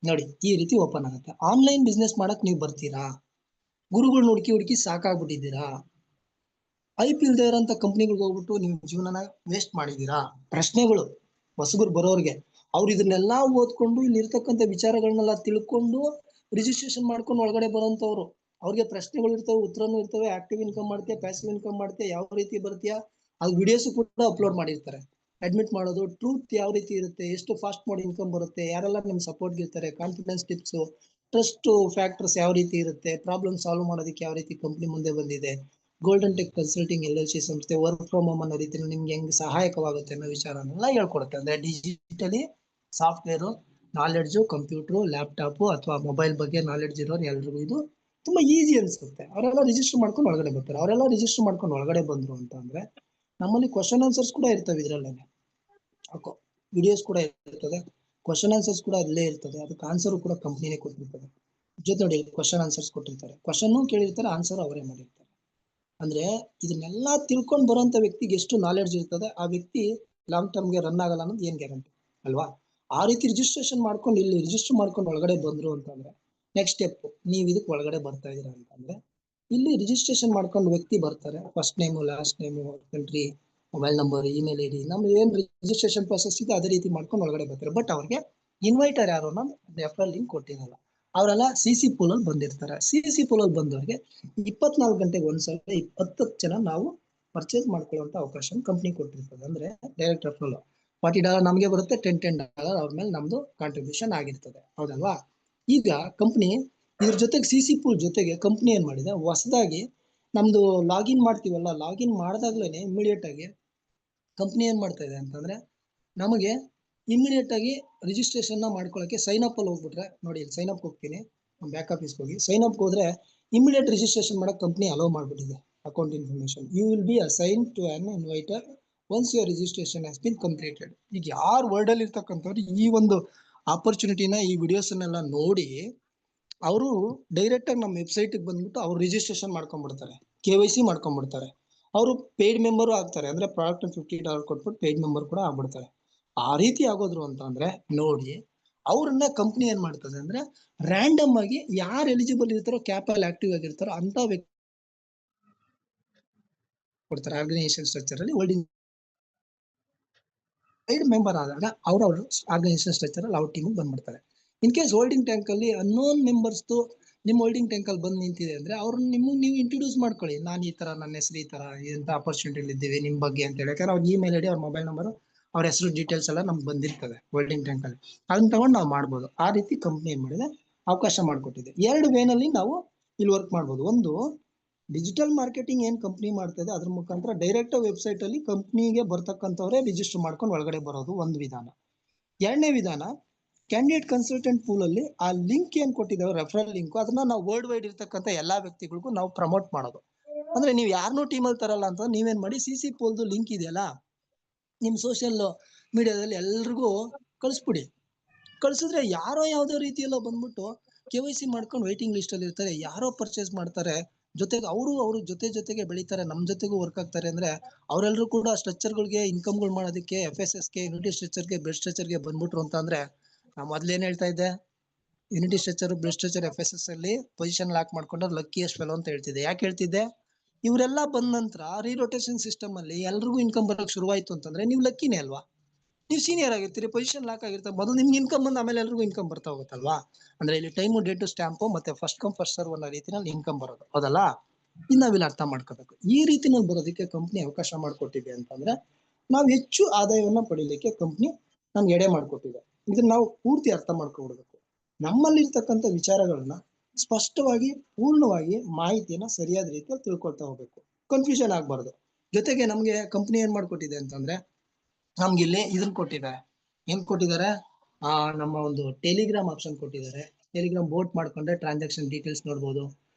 ನೋಡಿ, ಈ ರೀತಿ ಓಪನ್ ಆಗುತ್ತೆ. ಆನ್ಲೈನ್ ಬಿಸ್ನೆಸ್ ಮಾಡಕ್ ನೀವು ಬರ್ತೀರಾ, ಗುರುಗಳನ್ನ ಹುಡುಕಿ ಸಾಕಾಗ್ಬಿಟ್ಟಿದ್ದೀರಾ, IP ಇಲ್ದೇ ಇರೋಂಥ ಕಂಪ್ನಿಗಳಿಗೆ ಹೋಗ್ಬಿಟ್ಟು ನೀವು ಜೀವನನ ವೇಸ್ಟ್ ಮಾಡಿದೀರಾ. ಪ್ರಶ್ನೆಗಳು ಹೊಸಬರು ಬರೋರ್ಗೆ, ಅವ್ರು ಇದನ್ನೆಲ್ಲ ಓದ್ಕೊಂಡು ಇಲ್ಲಿ ಇರ್ತಕ್ಕಂಥ ವಿಚಾರಗಳನ್ನೆಲ್ಲ ತಿಳ್ಕೊಂಡು ರಿಜಿಸ್ಟ್ರೇಷನ್ ಮಾಡ್ಕೊಂಡು ಒಳಗಡೆ ಬರೋಂಥವ್ರು. ಅವ್ರಿಗೆ ಪ್ರಶ್ನೆಗಳು ಇರ್ತವೆ, ಉತ್ತರನೂ ಇರ್ತವೆ, ಆಕ್ಟಿವ್ ಇನ್ಕಮ್ ಮಾಡ್ತೀಯಾ, ಪ್ಯಾಸಿವ್ ಇನ್ಕಮ್ ಮಾಡ್ತೀಯಾ, ಯಾವ ರೀತಿ ಬರ್ತೀಯಾ, ಅದು ವಿಡಿಯೋಸ್ ಕೂಡ ಅಪ್ಲೋಡ್ ಮಾಡಿರ್ತಾರೆ. ಅಡ್ಮಿಟ್ ಮಾಡೋದು, ಟ್ರೂತ್ ಯಾವ ರೀತಿ ಇರುತ್ತೆ, ಎಷ್ಟು ಫಾಸ್ಟ್ ಮಾಡಿ ಇನ್ಕಮ್ ಬರುತ್ತೆ, ಯಾರೆಲ್ಲ ನಿಮ್ ಸಪೋರ್ಟ್ ಇರ್ತಾರೆ, ಕಾನ್ಫಿಡೆನ್ಸ್ ಟಿಪ್ಸ್, ಟ್ರಸ್ಟ್ ಫ್ಯಾಕ್ಟರ್ಸ್ ಯಾವ ರೀತಿ ಇರುತ್ತೆ, ಪ್ರಾಬ್ಲಮ್ ಸಾಲ್ವ್ ಮಾಡೋದಕ್ಕೆ ಯಾವ ರೀತಿ ಕಂಪ್ನಿ ಮುಂದೆ ಬಂದಿದೆ, ಗೋಲ್ಡನ್ ಟೆಕ್ ಕನ್ಸಲ್ಟಿಂಗ್ LLC ಸಂಸ್ಥೆ ವರ್ಕ್ ಫ್ರಮ್ ಹೋಮ್ ಅನ್ನೋ ರೀತಿಯಲ್ಲಿ ನಿಮ್ಗೆ ಹೆಂಗ್ ಸಹಾಯಕವಾಗುತ್ತೆ ಅನ್ನೋ ವಿಚಾರನೆಲ್ಲ ಹೇಳ್ಕೊಡುತ್ತೆ. ಅಂದ್ರೆ digitally software knowledge, computer, laptop ಅಥವಾ ಮೊಬೈಲ್ ಬಗ್ಗೆ ನಾಲೆಡ್ಜ್ ಇರೋರು ಎಲ್ರಿಗೂ ಇದು ತುಂಬಾ ಈಸಿ ಅನ್ಸುತ್ತೆ. ಅವರೆಲ್ಲ ರಿಜಿಸ್ಟರ್ ಮಾಡ್ಕೊಂಡು ಒಳಗಡೆ ಬರ್ತಾರೆ. ಅವರೆಲ್ಲ ರಿಜಿಸ್ಟರ್ ಮಾಡ್ಕೊಂಡು ಒಳಗಡೆ ಬಂದ್ರು ಅಂತ ಅಂದ್ರೆ ನಮ್ಮಲ್ಲಿ ಕ್ವಶನ್ ಆನ್ಸರ್ಸ್ ಕೂಡ ಇರ್ತವೆ. ಇದ್ರಲ್ಲೇನೆ ವಿಡಿಯೋಸ್ ಕೂಡ ಇರ್ತದೆ, ಕ್ವಶನ್ ಆನ್ಸರ್ಸ್ ಕೂಡ ಅಲ್ಲೇ ಇರ್ತದೆ. ಅದಕ್ಕೆ ಆನ್ಸರ್ ಕೂಡ ಕಂಪ್ನಿನೇ ಕೊಟ್ಟಿರ್ತದೆ. ಜೊತೆ ನೋಡಿ ಕ್ವಶನ್ ಆನ್ಸರ್ಸ್ ಕೊಟ್ಟಿರ್ತಾರೆ, ಕ್ವಶನ್ ಕೇಳಿರ್ತಾರೆ, ಆನ್ಸರ್ ಅವರೇ ಮಾಡಿರ್ತಾರೆ. ಅಂದ್ರೆ ಇದನ್ನೆಲ್ಲ ತಿಳ್ಕೊಂಡು ಬರುವಂತ ವ್ಯಕ್ತಿಗೆ ಎಷ್ಟು ನಾಲೆಡ್ಜ್ ಇರ್ತದೆ, ಆ ವ್ಯಕ್ತಿ ಲಾಂಗ್ ಟರ್ಮ್ಗೆ ರನ್ ಆಗಲ್ಲ ಅನ್ನೋದು ಏನ್ ಗ್ಯಾರಂಟಿ ಅಲ್ವಾ? ಆ ರೀತಿ ರಿಜಿಸ್ಟ್ರೇಷನ್ ಮಾಡ್ಕೊಂಡು ಇಲ್ಲಿ ರಿಜಿಸ್ಟರ್ ಮಾಡ್ಕೊಂಡು ಒಳಗಡೆ ಬಂದ್ರು ಅಂತಂದ್ರೆ ನೆಕ್ಸ್ಟ್ ಸ್ಟೆಪ್, ನೀವು ಇದಕ್ಕೆ ಒಳಗಡೆ ಬರ್ತಾ ಇದೀರಾ ಅಂತಂದ್ರೆ ಇಲ್ಲಿ ರಿಜಿಸ್ಟ್ರೇಷನ್ ಮಾಡ್ಕೊಂಡು ವ್ಯಕ್ತಿ ಬರ್ತಾರೆ. First name, last name, country, mobile number, email ID, ನಮ್ದು ಏನ್ ರಿಜಿಸ್ಟ್ರೇಷನ್ ಪ್ರೊಸೆಸ್ ಇದೆ ಅದೇ ರೀತಿ ಮಾಡ್ಕೊಂಡು ಒಳಗಡೆ ಬರ್ತಾರೆ. ಬಟ್ ಅವ್ರಿಗೆ ಇನ್ವೈಟರ್ ಯಾರು ಅನ್ನೋದು ರೆಫರಲ್ ಲಿಂಕ್ ಕೊಟ್ಟಿರಲ್ಲ. ಅವರೆಲ್ಲ CC ಪೂಲ್ ಅಲ್ಲಿ ಬಂದಿರ್ತಾರೆ. CC ಪೂಲ್ ಅಲ್ಲಿ ಬಂದವರಿಗೆ 24 ಗಂಟೆಗೆ ಒಂದ್ಸಲ 10 ಜನ ನಾವು ಪರ್ಚೇಸ್ ಮಾಡ್ಕೊಳ್ಳುವಂತ ಅವಕಾಶ ಕಂಪ್ನಿ ಕೊಟ್ಟಿರ್ತದೆ. ಅಂದ್ರೆ ಡೈರೆಕ್ಟ್ ರೆಫರಲ್ $40 ನಮಗೆ ಬರುತ್ತೆ, $10 ಅವ್ರ ಮೇಲೆ ನಮ್ದು ಕಾಂಟ್ರಿಬ್ಯೂಷನ್ ಆಗಿರ್ತದೆ, ಹೌದಲ್ವಾ? ಈಗ ಕಂಪ್ನಿ ಇದ್ರ ಜೊತೆಗೆ CC ಪೂಲ್ ಜೊತೆಗೆ ಕಂಪ್ನಿ ಏನ್ ಮಾಡಿದೆ, ಹೊಸದಾಗಿ ನಮ್ದು ಲಾಗಿನ್ ಮಾಡ್ತೀವಲ್ಲ, ಲಾಗಿನ್ ಮಾಡಿದಾಗ್ಲೇನೆ ಇಮಿಡಿಯೇಟ್ ಆಗಿ ಕಂಪ್ನಿ ಏನ್ ಮಾಡ್ತಾ ಇದೆ ಅಂತಂದ್ರೆ ನಮಗೆ ಇಮಿಡಿಯೇಟ್ ಆಗಿ ರಿಜಿಸ್ಟ್ರೇಷನ್ ಮಾಡ್ಕೊಳ್ಳೋಕೆ ಸೈನ್ ಅಪ್ ಅಲ್ಲಿ ಹೋಗ್ಬಿಟ್ರೆ ನೋಡಿ, ಇಲ್ಲಿ ಸೈನ್ ಅಪ್ ಹೋಗ್ತೀನಿ, ಬ್ಯಾಕ್ ಆಫೀಸ್ಗೆ ಹೋಗಿ ಸೈನ್ ಅಪ್ ಹೋದ್ರೆ ಇಮಿಡಿಯೇಟ್ ರಿಜಿಸ್ಟ್ರೇಷನ್ ಮಾಡಕ್ ಕಂಪ್ನಿ ಅಲೋ ಮಾಡ್ಬಿಟ್ಟಿದೆ. Account information, you will be assign to an inviter once your registration has been completed. ಈಗ ಯಾರು ವರ್ಲ್ಡ್ ಅಲ್ಲಿ ಇರ್ತಕ್ಕಂಥವ್ರು ಈ ಒಂದು ಆಪರ್ಚುನಿಟಿನ, ಈ ವಿಡಿಯೋಸ್ ಅನ್ನೆಲ್ಲ ನೋಡಿ ಅವರು ಡೈರೆಕ್ಟ್ ಆಗಿ ನಮ್ಮ ವೆಬ್ಸೈಟ್ ಬಂದ್ಬಿಟ್ಟು ಅವ್ರು ರಿಜಿಸ್ಟ್ರೇಷನ್ ಮಾಡ್ಕೊಂಡ್ಬಿಡ್ತಾರೆ, KYC ಮಾಡ್ಕೊಂಡ್ಬಿಡ್ತಾರೆ. ಅವರು ಪೇಯ್ಡ್ ಮೆಂಬರು ಆಗ್ತಾರೆ. ಅಂದ್ರೆ ಪ್ರಾಡಕ್ಟ್ $50 ಕೊಟ್ಬಿಟ್ಟು ಪೇಯ್ಡ್ ಮೆಂಬರ್ ಕೂಡ ಆಗ್ಬಿಡ್ತಾರೆ. ಆ ರೀತಿ ಆಗೋದ್ರು ಅಂತ ಅಂದ್ರೆ ನೋಡಿ, ಅವ್ರನ್ನ ಕಂಪ್ನಿ ಏನ್ ಮಾಡ್ತದೆ ಅಂದ್ರೆ ರ್ಯಾಂಡಮ್ ಆಗಿ ಯಾರು ಎಲಿಜಿಬಲ್ ಇರ್ತಾರೋ, ಕ್ಯಾಪಲ್ ಆಕ್ಟಿವ್ ಆಗಿರ್ತಾರೋ ಅಂತ ವ್ಯಕ್ತಿ ಕೊಡ್ತಾರೆ. ಆರ್ಗನೈಸೇಷನ್ ಸ್ಟ್ರಕ್ಚರ್ ಅಲ್ಲಿ ಹೋಲ್ಡಿಂಗ್ ಮೆಂಬರ್ ಆದಾಗ ಅವ್ರ ಆರ್ಗನೈಸೇಷನ್ ಸ್ಟ್ರಕ್ಚರ್ ಅಲ್ಲಿ ಅವ್ರ ಟೀಮ್ ಬಂದ್ಬಿಡ್ತಾರೆ. ಇನ್ ಕೇಸ್ ಹೋಲ್ಡಿಂಗ್ ಟ್ಯಾಂಕ್ ಅಲ್ಲಿ ಅನ್ನೋನ್ ಮೆಂಬರ್ಸ್ ನಿಮ್ ಹೋಲ್ಡಿಂಗ್ ಟ್ಯಾಂಕ್ ಅಲ್ಲಿ ಬಂದ್ ನಿಂತಿದೆ ಅಂದ್ರೆ ಅವ್ರನ್ನ ನೀವು ಇಂಟ್ರೊಡ್ಯೂಸ್ ಮಾಡ್ಕೊಳ್ಳಿ. ನಾನು ಈ ತರ, ನನ್ನ ಹೆಸರು ಈ ತರ, ಇಂಥ ಆಪರ್ಚುನಿಟಿ ಇದ್ದೀವಿ ನಿಮ್ ಬಗ್ಗೆ ಅಂತ ಹೇಳಿ. ಯಾಕಂದ್ರೆ ಅವ್ರ ಇಮೇಲ್ ID, ಅವ್ರ ಮೊಬೈಲ್ ನಂಬರ್, ಅವ್ರ ಹೆಸರು ಡೀಟೇಲ್ಸ್ ಎಲ್ಲ ನಮ್ಗೆ ಬಂದಿರ್ತದೆ ಹೋಲ್ಡಿಂಗ್ ಟ್ಯಾಂಕ್ ಅಲ್ಲಿ. ಅದನ್ನ ತಗೊಂಡು ನಾವು ಮಾಡ್ಬೋದು. ಆ ರೀತಿ ಕಂಪ್ನಿ ಏನ್ ಮಾಡಿದೆ, ಅವಕಾಶ ಮಾಡಿಕೊಟ್ಟಿದೆ. 2 ವೇನಲ್ಲಿ ನಾವು ಇಲ್ಲಿ ವರ್ಕ್ ಮಾಡ್ಬೋದು. ಒಂದು ಡಿಜಿಟಲ್ ಮಾರ್ಕೆಟಿಂಗ್ ಏನ್ ಕಂಪ್ನಿ ಮಾಡ್ತದೆ ಅದ್ರ ಮುಖಾಂತರ ಡೈರೆಕ್ಟ್ ವೆಬ್ಸೈಟ್ ಅಲ್ಲಿ ಕಂಪ್ನಿಗೆ ಬರ್ತಕ್ಕಂಥವ್ರೆ ರಿಜಿಸ್ಟರ್ ಮಾಡ್ಕೊಂಡು ಒಳಗಡೆ ಬರೋದು ಒಂದು ವಿಧಾನ. 2ನೇ ವಿಧಾನ, ಕ್ಯಾಂಡಿಡೇಟ್ ಕನ್ಸಲ್ಟೆಂಟ್ ಪೂಲ್ ಅಲ್ಲಿ ಆ ಲಿಂಕ್ ಏನ್ ಕೊಟ್ಟಿದ್ದೇವೆ, ರೆಫರಲ್ ಲಿಂಕ್, ಅದನ್ನ ನಾವು ವರ್ಲ್ಡ್ ವೈಡ್ ಇರ್ತಕ್ಕಂಥ ಎಲ್ಲಾ ವ್ಯಕ್ತಿಗಳಿಗೂ ನಾವು ಪ್ರಮೋಟ್ ಮಾಡೋದು. ಅಂದ್ರೆ ನೀವು ಯಾರನ್ನೂ ಟೀಮಲ್ಲಿ ತರಲ್ಲ ಅಂತ ನೀವೇನ್ ಮಾಡಿ, CC ಪೂಲ್ದು ಲಿಂಕ್ ಇದೆಯಲ್ಲ ನಿಮ್ ಸೋಷಿಯಲ್ ಮೀಡಿಯಾದಲ್ಲಿ ಎಲ್ರಿಗೂ ಕಳಿಸ್ಬಿಡಿ. ಕಳ್ಸಿದ್ರೆ ಯಾರೋ ಯಾವ್ದೋ ರೀತಿಯಲ್ಲ ಬಂದ್ಬಿಟ್ಟು KYC ಮಾಡ್ಕೊಂಡು ವೈಟಿಂಗ್ ಲಿಸ್ಟ್ ಅಲ್ಲಿ ಇರ್ತಾರೆ, ಯಾರೋ ಪರ್ಚೇಸ್ ಮಾಡ್ತಾರೆ, ಜೊತೆಗೆ ಅವರು ಜೊತೆಗೆ ಬೆಳೀತಾರೆ, ನಮ್ ಜೊತೆಗೂ ವರ್ಕ್ ಆಗ್ತಾರೆ. ಅಂದ್ರೆ ಅವರೆಲ್ಲರೂ ಕೂಡ ಸ್ಟ್ರಕ್ಚರ್ಗಳಿಗೆ ಇನ್ಕಮ್ಗಳು ಮಾಡೋದಕ್ಕೆ FSSಗೆ, ಯೂನಿಟಿ ಸ್ಟ್ರಕ್ಚರ್ಗೆ, ಬೆಸ್ಟ್ ಸ್ಟ್ರಕ್ಚರ್ಗೆ ಬಂದ್ಬಿಟ್ರು ಅಂತ ಅಂದ್ರೆ ನಾವು ಮೊದ್ಲೇನ್ ಹೇಳ್ತಾ ಇದ್ದೆ, unity structure, best structure, FSS ಅಲ್ಲಿ ಪೊಸಿಷನ್ ಲಾಕ್ ಮಾಡ್ಕೊಂಡ್ರೆ ಲಕ್ಕಿಯಸ್ಟ್ ಫೆಲೋ ಅಂತ ಹೇಳ್ತಿದ್ದೆ. ಯಾಕೆ ಹೇಳ್ತಿದ್ದೆ, ಇವರೆಲ್ಲ ಬಂದ ನಂತರ ರೀರೊಟೇಷನ್ ಸಿಸ್ಟಮ್ ಅಲ್ಲಿ ಎಲ್ರಿಗೂ ಇನ್ಕಮ್ ಬರೋಕ್ ಶುರುವಾಯ್ತು ಅಂತಂದ್ರೆ ನೀವು ಲಕ್ಕಿನೇ ಅಲ್ವಾ? ನೀವು ಸೀನಿಯರ್ ಆಗಿರ್ತೀರಿ, ಪೊಸಿಷನ್ ಲಾಕ್ ಆಗಿರ್ತಾರೆ, ಮೊದಲು ನಿಮ್ಗೆ ಇನ್ಕಮ್ ಬಂದು ಆಮೇಲೆ ಎಲ್ರಿಗೂ ಇನ್ಕಮ್ ಬರ್ತಾ ಹೋಗುತ್ತಲ್ವಾ? ಅಂದ್ರೆ ಇಲ್ಲಿ ಟೈಮು, ಡೇಟು, ಸ್ಟ್ಯಾಂಪು ಮತ್ತೆ ಫಸ್ಟ್ ಕಮ್ ಫಸ್ಟ್ ಸರ್ವ್ ಅನ್ನೋ ರೀತಿನಲ್ಲಿ ಇನ್ಕಮ್ ಬರೋದು, ಹೌದಲ್ಲ? ಇನ್ನು ನಾವಿಲ್ಲಿ ಅರ್ಥ ಮಾಡ್ಕೋಬೇಕು. ಈ ರೀತಿನಲ್ಲಿ ಬರೋದಕ್ಕೆ ಕಂಪ್ನಿ ಅವಕಾಶ ಮಾಡಿಕೊಟ್ಟಿದೆ ಅಂತಂದ್ರೆ ನಾವು ಹೆಚ್ಚು ಆದಾಯವನ್ನ ಪಡಿಲಿಕ್ಕೆ ಕಂಪ್ನಿ ನಮ್ಗೆ ಎಡೆ ಮಾಡಿಕೊಟ್ಟಿದೆ. ಇದನ್ನ ನಾವು ಪೂರ್ತಿ ಅರ್ಥ ಮಾಡ್ಕೊಬಿಡ್ಬೇಕು. ನಮ್ಮಲ್ಲಿರ್ತಕ್ಕಂಥ ವಿಚಾರಗಳನ್ನ ಸ್ಪಷ್ಟವಾಗಿ, ಪೂರ್ಣವಾಗಿ ಮಾಹಿತಿಯನ್ನ ಸರಿಯಾದ ರೀತಿಯಲ್ಲಿ ತಿಳ್ಕೊಳ್ತಾ ಹೋಗ್ಬೇಕು, ಕನ್ಫ್ಯೂಷನ್ ಆಗ್ಬಾರ್ದು. ಜೊತೆಗೆ ನಮ್ಗೆ ಕಂಪ್ನಿ ಏನ್ ಮಾಡ್ಕೊಟ್ಟಿದೆ ಅಂತಂದ್ರೆ ನಮ್ಗೆ ಇಲ್ಲಿ ಇದನ್ನ ಕೊಟ್ಟಿದ್ದಾರೆ. ಏನ್ ಕೊಟ್ಟಿದ್ದಾರೆ, ನಮ್ಮ ಒಂದು ಟೆಲಿಗ್ರಾಮ್ ಆಪ್ಷನ್ ಕೊಟ್ಟಿದ್ದಾರೆ. ಟೆಲಿಗ್ರಾಮ್ ಬೋಟ್ ಮಾಡ್ಕೊಂಡ್ರೆ ಟ್ರಾನ್ಸಾಕ್ಷನ್ ಡೀಟೇಲ್ಸ್ ನೋಡ್ಬೋದು.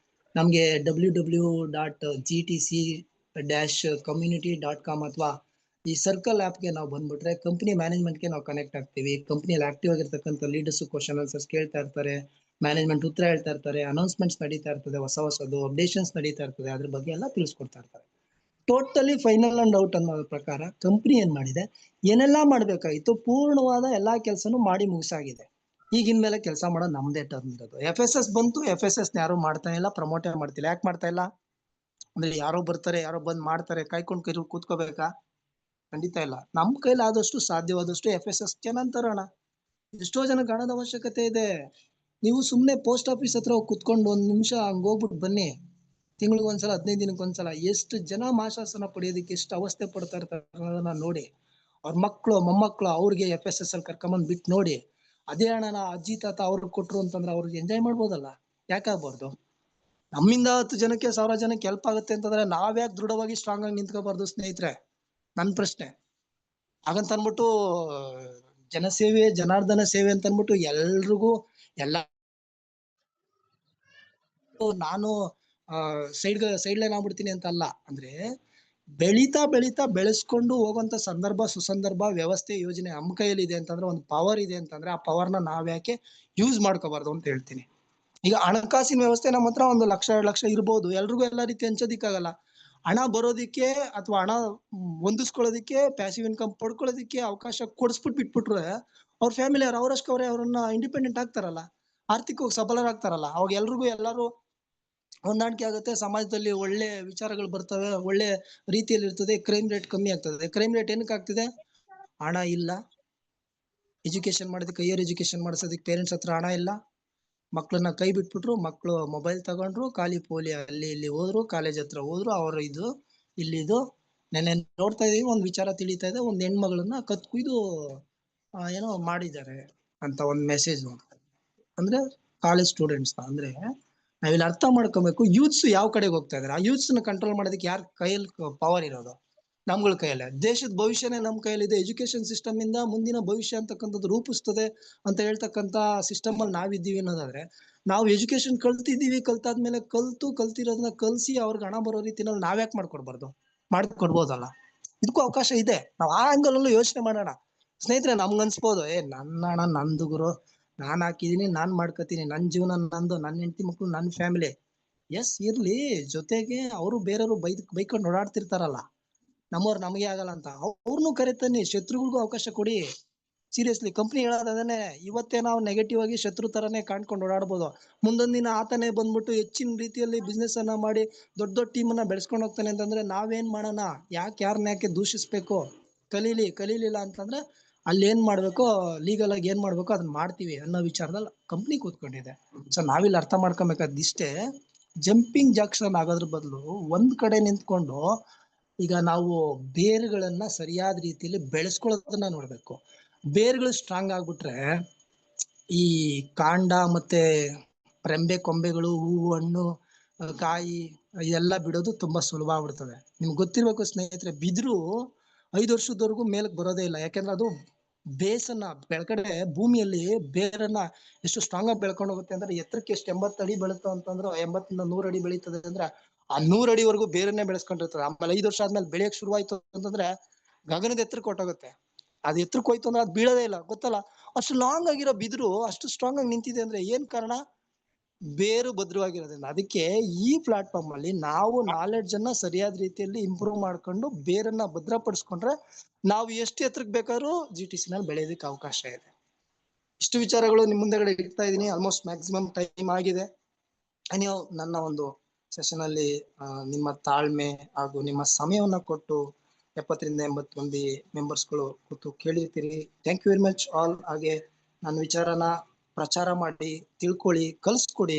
ನಮ್ಗೆ www.gtc-community.com ಅಥವಾ ಈ ಸರ್ಕಲ್ ಆಪ್ಗೆ ನಾವು ಬಂದ್ಬಿಟ್ರೆ ಕಂಪ್ನಿ ಮ್ಯಾನೇಜ್ಮೆಂಟ್ಗೆ ನಾವು ಕನೆಕ್ಟ್ ಆಗ್ತೀವಿ. ಕಂಪ್ನಿಯಲ್ಲಿ ಆಕ್ಟಿವ್ ಆಗಿರ್ತಕ್ಕಂಥ ಲೀಡರ್ಸ್ ಕ್ವಶನ್ ಆನ್ಸರ್ಸ್ ಕೇಳ್ತಾ ಇರ್ತಾರೆ, ಮ್ಯಾನೇಜ್ಮೆಂಟ್ ಉತ್ತರ ಹೇಳ್ತಾ ಇರ್ತಾರೆ, ಅನೌನ್ಸ್ಮೆಂಟ್ಸ್ ನಡೀತಾ ಇರ್ತದೆ, ಹೊಸದು ಅಪ್ಡೇಷನ್ಸ್ ನಡೀತಾ ಇರ್ತದೆ, ಅದ್ರ ಬಗ್ಗೆ ಎಲ್ಲ ತಿಳಿಸ್ಕೊಡ್ತಾ ಇರ್ತಾರೆ. ಟೋಟಲಿ ಫೈನಲ್ ಅಂಡ್ ಔಟ್ ಅನ್ನೋ ಪ್ರಕಾರ ಕಂಪ್ನಿ ಏನ್ ಮಾಡಿದೆ, ಏನೆಲ್ಲಾ ಮಾಡ್ಬೇಕಾಗಿತ್ತು ಪೂರ್ಣವಾದ ಎಲ್ಲಾ ಕೆಲಸನೂ ಮಾಡಿ ಮುಗಿಸಾಗಿದೆ. ಈಗಿನ ಮೇಲೆ ಕೆಲಸ ಮಾಡೋದು ನಮ್ದೇ ಟರ್ನ್ ಇರೋದು. FSS ಬಂತು, FSS ಯಾರು ಮಾಡ್ತಾ ಇಲ್ಲ, ಪ್ರಮೋಟೇ ಮಾಡ್ತಿಲ್ಲ. ಯಾಕೆ ಮಾಡ್ತಾ ಇಲ್ಲ ಅಂದ್ರೆ ಯಾರೋ ಬರ್ತಾರೆ, ಯಾರೋ ಬಂದ್ ಮಾಡ್ತಾರೆ, ಕಾಯ್ಕೊಂಡು ಕೂತ್ಕೋಬೇಕಾ? ಖಂಡಿತ ಇಲ್ಲ. ನಮ್ ಕೈಲಿ ಆದಷ್ಟು ಸಾಧ್ಯವಾದಷ್ಟು FSS ಜನ ತರೋಣ. ಎಷ್ಟೋ ಜನ ಹಣದ ಅವಶ್ಯಕತೆ ಇದೆ. ನೀವು ಸುಮ್ನೆ ಪೋಸ್ಟ್ ಆಫೀಸ್ ಹತ್ರ ಹೋಗಿ ಕುತ್ಕೊಂಡು 1 ನಿಮಿಷ ಹಂಗ ಹೋಗ್ಬಿಟ್ಟು ಬನ್ನಿ. ತಿಂಗಳಿಗೊಂದ್ಸಲ 15 ದಿನಕ್ಕೊಂದ್ಸಲ ಎಷ್ಟು ಜನ ಮಾಶಾಸನ ಪಡೆಯೋದಕ್ಕೆ ಎಷ್ಟು ಅವಸ್ಥೆ ಪಡ್ತಾ ಇರ್ತಾರೆ ಅನ್ನೋದನ್ನ ನೋಡಿ. ಅವ್ರ ಮಕ್ಕಳು ಮೊಮ್ಮಕ್ಕಳು ಅವ್ರಿಗೆ FSS ಅಲ್ಲಿ ಕರ್ಕೊಂಬಂದ್ ಬಿಟ್ಟು ನೋಡಿ. ಅದೇ ಹಣನ ಅಜ್ಜಿ ತಾತ ಅವ್ರಿಗೆ ಕೊಟ್ರು ಅಂತಂದ್ರೆ ಅವ್ರಿಗೆ ಎಂಜಾಯ್ ಮಾಡ್ಬೋದಲ್ಲ, ಯಾಕಾಗ್ಬಾರ್ದು? ನಮ್ಮಿಂದ 10 ಜನಕ್ಕೆ 1000 ಜನಕ್ಕೆ ಹೆಲ್ಪ್ ಆಗುತ್ತೆ ಅಂತಂದ್ರೆ ನಾವ್ಯಾಕೆ ದೃಢವಾಗಿ ಸ್ಟ್ರಾಂಗ್ ಆಗಿ ನಿಂತ್ಕೋಬಾರ್ದು ಸ್ನೇಹಿತರೆ? ನನ್ ಪ್ರಶ್ನೆ. ಹಾಗಂತ ಅನ್ಬಿಟ್ಟು ಜನಸೇವೆ ಜನಾರ್ದನ ಸೇವೆ ಅಂತ ಅನ್ಬಿಟ್ಟು ಎಲ್ರಿಗೂ ಎಲ್ಲ ನಾನು ಸೈಡ್ ಲೈನ್ ಆಗ್ಬಿಡ್ತೀನಿ ಅಂತ ಅಲ್ಲ. ಅಂದ್ರೆ ಬೆಳೀತಾ ಬೆಳೆಸ್ಕೊಂಡು ಹೋಗುವಂತ ಸಂದರ್ಭ ಸುಸಂದರ್ಭ ವ್ಯವಸ್ಥೆ ಯೋಜನೆ ನಮ್ಮ ಕೈಯಲ್ಲಿ ಇದೆ ಅಂತಂದ್ರೆ, ಒಂದು ಪವರ್ ಇದೆ ಅಂತಂದ್ರೆ ಆ ಪವರ್ನ ನಾವ್ಯಾಕೆ ಯೂಸ್ ಮಾಡ್ಕೋಬಾರ್ದು ಅಂತ ಹೇಳ್ತೀನಿ. ಈಗ ಹಣಕಾಸಿನ ವ್ಯವಸ್ಥೆ ನಮ್ಮ ಹತ್ರ 1 ಲಕ್ಷ 2 ಲಕ್ಷ ಇರ್ಬೋದು, ಎಲ್ರಿಗೂ ಎಲ್ಲಾ ರೀತಿ ಹಂಚೋದಿಕ್ಕಾಗಲ್ಲ. ಹಣ ಬರೋದಿಕ್ಕೆ ಅಥವಾ ಹಣ ಹೊಂದಿಸ್ಕೊಳ್ಳೋದಿಕ್ಕೆ, ಪ್ಯಾಸಿವ್ ಇನ್ಕಮ್ ಪಡ್ಕೊಳ್ಳೋದಿಕ್ಕೆ ಅವಕಾಶ ಕೊಡಿಸ್ಬಿಟ್ಟು ಬಿಟ್ಬಿಟ್ರೆ ಅವ್ರ ಫ್ಯಾಮಿಲಿ ಅವರಷ್ಟಕ್ಕೆ ಅವ್ರನ್ನ ಇಂಡಿಪೆಂಡೆಂಟ್ ಆಗ್ತಾರಲ್ಲ, ಆರ್ಥಿಕವಾಗಿ ಸಬಲರಾಗ್ತಾರಲ್ಲ. ಅವಾಗ ಎಲ್ರಿಗೂ ಎಲ್ಲರೂ ಹೊಂದಾಣಿಕೆ ಆಗುತ್ತೆ, ಸಮಾಜದಲ್ಲಿ ಒಳ್ಳೆ ವಿಚಾರಗಳು ಬರ್ತವೆ, ಒಳ್ಳೆ ರೀತಿಯಲ್ಲಿ ಇರ್ತದೆ, ಕ್ರೈಮ್ ರೇಟ್ ಕಮ್ಮಿ ಆಗ್ತದೆ. ಕ್ರೈಮ್ ರೇಟ್ ಏನಕ್ಕೆ ಆಗ್ತಿದೆ? ಹಣ ಇಲ್ಲ. ಎಜುಕೇಶನ್ ಮಾಡೋದಕ್ಕೆ, ಹೈಯರ್ ಎಜುಕೇಶನ್ ಮಾಡಿಸೋದಕ್ಕೆ ಪೇರೆಂಟ್ಸ್ ಹತ್ರ ಹಣ ಇಲ್ಲ. ಮಕ್ಕಳನ್ನ ಕೈ ಬಿಟ್ಬಿಟ್ರು, ಮಕ್ಕಳು ಮೊಬೈಲ್ ತಗೊಂಡ್ರು, ಖಾಲಿ ಪೋಲಿ ಅಲ್ಲಿ ಇಲ್ಲಿ ಹೋದ್ರು, ಕಾಲೇಜ್ ಹತ್ರ ಹೋದ್ರು, ಅವ್ರು ಇದು ಇಲ್ಲಿದು. ನೆನ್ನೆ ನೋಡ್ತಾ ಇದೀವಿ, ಒಂದ್ ವಿಚಾರ ತಿಳಿತಾ ಇದೆ, ಒಂದ್ ಹೆಣ್ಮಗಳನ್ನ ಕತ್ಕುಯ್ದು ಏನೋ ಮಾಡಿದ್ದಾರೆ ಅಂತ ಒಂದ್ ಮೆಸೇಜ್. ಅಂದ್ರೆ ಕಾಲೇಜ್ ಸ್ಟೂಡೆಂಟ್ಸ್. ಅಂದ್ರೆ ನಾವಿಲ್ಲಿ ಅರ್ಥ ಮಾಡ್ಕೊಬೇಕು, ಯೂತ್ಸ್ ಯಾವ ಕಡೆಗೆ ಹೋಗ್ತಾ ಇದಾರೆ. ಆ ಯೂತ್ಸ್ ನ ಕಂಟ್ರೋಲ್ ಮಾಡೋದಕ್ಕೆ ಯಾರ ಕೈಯಲ್ಲಿ ಪವರ್ ಇರೋದು? ನಮ್ಗಳ ಕೈಯಲ್ಲೇ. ದೇಶದ ಭವಿಷ್ಯನೇ ನಮ್ ಕೈಯಲ್ಲಿದೆ. ಎಜುಕೇಶನ್ ಸಿಸ್ಟಮ್ ಇಂದ ಮುಂದಿನ ಭವಿಷ್ಯ ಅಂತಕ್ಕಂಥದ್ದು ರೂಪಿಸ್ತದೆ ಅಂತ ಹೇಳ್ತಕ್ಕಂತ ಸಿಸ್ಟಮ್ ಅಲ್ಲಿ ನಾವಿದ್ದೀವಿ ಅನ್ನೋದಾದ್ರೆ, ನಾವು ಎಜುಕೇಶನ್ ಕಲ್ತಿದ್ದೀವಿ, ಕಲ್ತಾದ್ಮೇಲೆ ಕಲ್ತಿರೋದನ್ನ ಕಲ್ಸಿ ಅವ್ರಿಗೆ ಹಣ ಬರೋ ರೀತಿನಲ್ಲಿ ನಾವ್ಯಾಕೆ ಮಾಡ್ಕೊಡ್ಬೋದಲ್ಲ? ಇದಕ್ಕೂ ಅವಕಾಶ ಇದೆ. ನಾವ್ ಆ ಆಂಗಲ್ ಅಲ್ಲೂ ಯೋಚನೆ ಮಾಡೋಣ ಸ್ನೇಹಿತರೆ. ನಮ್ಗೆ ಅನ್ಸ್ಬೋದು, ನನ್ನ ಹಣ ನಂದು ಗುರು, ನಾನ್ ಹಾಕಿದೀನಿ, ನಾನ್ ಮಾಡ್ಕೋತೀನಿ, ನನ್ ಜೀವನ ನಂದು, ನನ್ನ ಹೆಂಡತಿ ಮಕ್ಳು, ನನ್ ಫ್ಯಾಮಿಲಿ. ಎಸ್ ಇರ್ಲಿ, ಜೊತೆಗೆ ಅವರು ಬೇರೆಯವರು ಬೈಕೊಂಡು ಓಡಾಡ್ತಿರ್ತಾರಲ್ಲ, ನಮ್ಮವ್ರು ನಮಗೆ ಆಗಲ್ಲ ಅಂತ, ಅವ್ರನ್ನೂ ಕರೆತನ್ನಿ, ಶತ್ರುಗಳಿಗೂ ಅವಕಾಶ ಕೊಡಿ. ಸೀರಿಯಸ್ಲಿ, ಕಂಪ್ನಿ ಹೇಳೋದನ್ನೇ ಇವತ್ತೇ ನಾವು ನೆಗೆಟಿವ್ ಆಗಿ ಶತ್ರು ತರನೇ ಕಾಣ್ಕೊಂಡು ಓಡಾಡ್ಬೋದು. ಮುಂದೊಂದ್ ದಿನ ಆತನೇ ಬಂದ್ಬಿಟ್ಟು ಹೆಚ್ಚಿನ ರೀತಿಯಲ್ಲಿ ಬಿಸ್ನೆಸ್ ಅನ್ನ ಮಾಡಿ ದೊಡ್ಡ ಟೀಮ್ ಅನ್ನ ಬೆಳೆಸ್ಕೊಂಡು ಹೋಗ್ತಾನೆ ಅಂತಂದ್ರೆ ನಾವೇನ್ ಮಾಡೋಣ? ಯಾಕೆ ದೂಷಿಸ್ಬೇಕು? ಕಲೀಲಿಲ್ಲ ಅಂತಂದ್ರೆ ಅಲ್ಲಿ ಏನ್ ಮಾಡ್ಬೇಕು, ಲೀಗಲ್ ಆಗಿ ಏನ್ ಮಾಡ್ಬೇಕು ಅದನ್ನ ಮಾಡ್ತೀವಿ ಅನ್ನೋ ವಿಚಾರದಲ್ಲಿ ಕಂಪ್ನಿ ಕೂತ್ಕೊಂಡಿದೆ. ಸೊ ನಾವಿಲ್ಲಿ ಅರ್ಥ ಮಾಡ್ಕೊಬೇಕಾದ್ ಇಷ್ಟೇ, ಜಂಪಿಂಗ್ ಜಾಕ್ಸನ್ ಆಗೋದ್ರ ಬದಲು ಒಂದ್ ಕಡೆ ನಿಂತ್ಕೊಂಡು ಈಗ ನಾವು ಬೇರುಗಳನ್ನ ಸರಿಯಾದ ರೀತಿಯಲ್ಲಿ ಬೆಳೆಸ್ಕೊಳ್ಳೋದನ್ನ ನೋಡ್ಬೇಕು. ಬೇರುಗಳು ಸ್ಟ್ರಾಂಗ್ ಆಗ್ಬಿಟ್ರೆ ಈ ಕಾಂಡ ಮತ್ತೆ ರೆಂಬೆ ಕೊಂಬೆಗಳು, ಹೂವು, ಹಣ್ಣು, ಕಾಯಿ ಎಲ್ಲ ಬಿಡೋದು ತುಂಬಾ ಸುಲಭ ಆಗ್ಬಿಡ್ತದೆ. ನಿಮ್ಗೆ ಗೊತ್ತಿರ್ಬೇಕು ಸ್ನೇಹಿತರೆ, ಬಿದ್ರು 5 ವರ್ಷದವರೆಗೂ ಮೇಲಕ್ಕೆ ಬರೋದೇ ಇಲ್ಲ. ಯಾಕೆಂದ್ರೆ ಅದು ಬೇಸನ್ನ ಬೆಳಕಡೆ ಭೂಮಿಯಲ್ಲಿ ಬೇರನ್ನ ಎಷ್ಟು ಸ್ಟ್ರಾಂಗ್ ಆಗಿ ಬೆಳ್ಕೊಂಡು ಹೋಗುತ್ತೆ ಅಂದ್ರೆ, ಎತ್ತರಕ್ಕೆ ಎಷ್ಟು 80 ಅಡಿ ಬೆಳುತ್ತೋ ಅಂತಂದ್ರೆ 80 ಇಂದ 100 ಅಡಿ ಬೆಳೀತದೆ ಅಂದ್ರೆ ಆ 100 ಅಡಿವರೆಗೂ ಬೇರನ್ನೇ ಬೆಳೆಸ್ಕೊಂಡಿರ್ತದೆ. ಆಮೇಲೆ 5 ವರ್ಷ ಆದ್ಮೇಲೆ ಬೆಳೆಯಕ್ ಶುರುವಾಯ್ತು ಅಂತಂದ್ರೆ ಗಗನದ ಎತ್ತರಕ್ಕೆ ಹೊಟ್ಟೋಗುತ್ತೆ. ಅದು ಎತ್ತರಕ್ಕೆ ಹೋಯ್ತು ಅಂದ್ರೆ ಅದು ಬೀಳೋದೇ ಇಲ್ಲ, ಗೊತ್ತಲ್ಲ? ಅಷ್ಟು ಲಾಂಗ್ ಆಗಿರೋ ಬಿದ್ರು ಅಷ್ಟು ಸ್ಟ್ರಾಂಗ್ ಆಗಿ ನಿಂತಿದೆ ಅಂದ್ರೆ ಏನ್ ಕಾರಣ? ಬೇರು ಭದ್ರವಾಗಿರೋದ್ರಿಂದ. ಅದಕ್ಕೆ ಈ ಪ್ಲಾಟ್ಫಾರ್ಮ್ ಅಲ್ಲಿ ನಾವು ನಾಲೆಡ್ಜ್ ಅನ್ನ ಸರಿಯಾದ ರೀತಿಯಲ್ಲಿ ಇಂಪ್ರೂವ್ ಮಾಡ್ಕೊಂಡು ಬೇರನ್ನ ಭದ್ರಪಡಿಸ್ಕೊಂಡ್ರೆ ನಾವು ಎಷ್ಟು ಎತ್ತರಕ್ಕೆ ಬೇಕಾದ್ರೂ GTC ನಲ್ಲಿ ಬೆಳೆಯೋದಕ್ಕೆ ಅವಕಾಶ ಇದೆ. ಇಷ್ಟು ವಿಚಾರಗಳು ನಿಮ್ ಮುಂದೆಗಡೆ ಇಡ್ತಾ ಇದೀನಿ. ಆಲ್ಮೋಸ್ಟ್ ಮ್ಯಾಕ್ಸಿಮಮ್ ಟೈಮ್ ಆಗಿದೆ. ನೀವು ನನ್ನ ಒಂದು ಸೆಷನ್ ಅಲ್ಲಿ ನಿಮ್ಮ ತಾಳ್ಮೆ ಹಾಗೂ ನಿಮ್ಮ ಸಮಯವನ್ನ ಕೊಟ್ಟು 70 ರಿಂದ 80 ಮಂದಿ ಮೆಂಬರ್ಸ್ಗಳು ಕೂತು ಕೇಳಿರ್ತೀರಿ. Thank you very much all. ಹಾಗೆ ನನ್ನ ವಿಚಾರನ ಪ್ರಚಾರ ಮಾಡಿ, ತಿಳ್ಕೊಳ್ಳಿ, ಕಲ್ಸ್ಕೊಡಿ,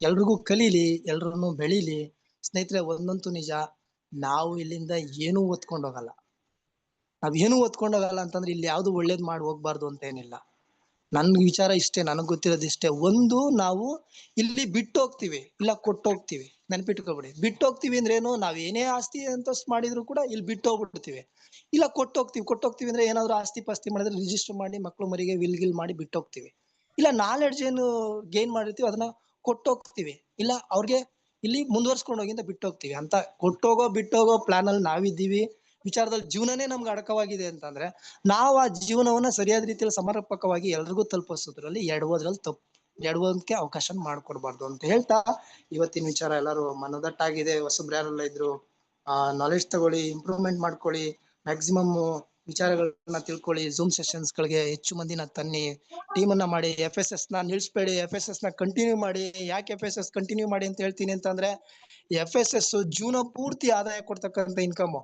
ಎಲ್ರಿಗೂ ಕಲೀಲಿ, ಎಲ್ರನ್ನು ಬೆಳೀಲಿ. ಸ್ನೇಹಿತರೆ, ಒಂದಂತೂ ನಿಜ, ನಾವು ಇಲ್ಲಿಂದ ಏನೂ ಓದ್ಕೊಂಡೋಗಲ್ಲ. ನಾವೇನು ಓದ್ಕೊಂಡೋಗಲ್ಲ ಅಂತಂದ್ರೆ ಇಲ್ಲಿ ಯಾವ್ದು ಒಳ್ಳೇದ್ ಮಾಡಿ ಹೋಗ್ಬಾರ್ದು ಅಂತ ಏನಿಲ್ಲ. ನನ್ ವಿಚಾರ ಇಷ್ಟೇ, ನನಗ್ ಗೊತ್ತಿರೋದು ಇಷ್ಟೇ. ಒಂದು, ನಾವು ಇಲ್ಲಿ ಬಿಟ್ಟು ಹೋಗ್ತಿವಿ, ಇಲ್ಲ ಕೊಟ್ಟೋಗ್ತಿವಿ. ನೆನ್ಪಿಟ್ಕೊಬಿಡಿ, ಬಿಟ್ಟು ಹೋಗ್ತಿವಿ ಅಂದ್ರೆ ಏನು? ನಾವ್ ಏನೇ ಆಸ್ತಿ ಅಂತಸ್ತು ಮಾಡಿದ್ರು ಕೂಡ ಇಲ್ಲಿ ಬಿಟ್ಟು ಹೋಗ್ಬಿಡ್ತೀವಿ. ಇಲ್ಲ ಕೊಟ್ಟೋಗ್ತಿವಿ ಅಂದ್ರೆ ಏನಾದ್ರು ಆಸ್ತಿ ಪಾಸ್ತಿ ಮಾಡಿದ್ರೆ ರಿಜಿಸ್ಟರ್ ಮಾಡಿ ಮಕ್ಳು ಮರಿಗೆ ವಿಲ್ ಮಾಡಿ ಬಿಟ್ಟು ಹೋಗ್ತಿವಿ. ಇಲ್ಲ ನಾಲೆಡ್ಜ್ ಏನು ಗೇನ್ ಮಾಡಿರ್ತೀವಿ ಅದನ್ನ ಕೊಟ್ಟೋಗ್ತಿವಿ. ಇಲ್ಲ ಅವ್ರಿಗೆ ಇಲ್ಲಿ ಮುಂದುವರ್ಸ್ಕೊಂಡು ಹೋಗಿ ಅಂತ ಬಿಟ್ಟು ಹೋಗ್ತಿವಿ. ಅಂತ ಕೊಟ್ಟೋಗೋ ಬಿಟ್ಟೋಗೋ ಪ್ಲಾನ್ ಅಲ್ಲಿ ನಾವಿದ್ದೀವಿ. ವಿಚಾರದಲ್ಲಿ ಜೀವನನೇ ನಮ್ಗೆ ಅಡಕವಾಗಿದೆ ಅಂತಂದ್ರೆ ನಾವು ಆ ಜೀವನವನ್ನ ಸರಿಯಾದ ರೀತಿಯಲ್ಲಿ ಸಮರ್ಪಕವಾಗಿ ಎಲ್ರಿಗೂ ತಲುಪಿಸೋದ್ರಲ್ಲಿ ಎಡವೋದಕ್ಕೆ ಅವಕಾಶ ಮಾಡ್ಕೊಡ್ಬಾರ್ದು ಅಂತ ಹೇಳ್ತಾ, ಇವತ್ತಿನ ವಿಚಾರ ಎಲ್ಲರೂ ಮನದಟ್ಟಾಗಿದೆ. ಹೊಸಬ್ರು ಯಾರೆಲ್ಲ ಇದ್ರು ನಾಲೆಡ್ಜ್ ತಗೊಳ್ಳಿ, ಇಂಪ್ರೂವ್ಮೆಂಟ್ ಮಾಡ್ಕೊಳ್ಳಿ, ಮ್ಯಾಕ್ಸಿಮಮ್ ವಿಚಾರಗಳನ್ನ ತಿಳ್ಕೊಳ್ಳಿ. ಝೂಮ್ ಸೆಷನ್ಸ್ ಗಳಿಗೆ ಹೆಚ್ಚು ಮಂದಿನ ತನ್ನಿ, ಟೀಮ್ ಅನ್ನ ಮಾಡಿ. FSS ನ ನಿಲ್ಸ್ಬೇಡಿ, FSS ನ ಕಂಟಿನ್ಯೂ ಮಾಡಿ. ಯಾಕೆ FSS ಕಂಟಿನ್ಯೂ ಮಾಡಿ ಅಂತ ಹೇಳ್ತೀನಿ ಅಂತಂದ್ರೆ, FSS ಜೀವನ ಪೂರ್ತಿ ಆದಾಯ ಕೊಡ್ತಕ್ಕಂಥ income.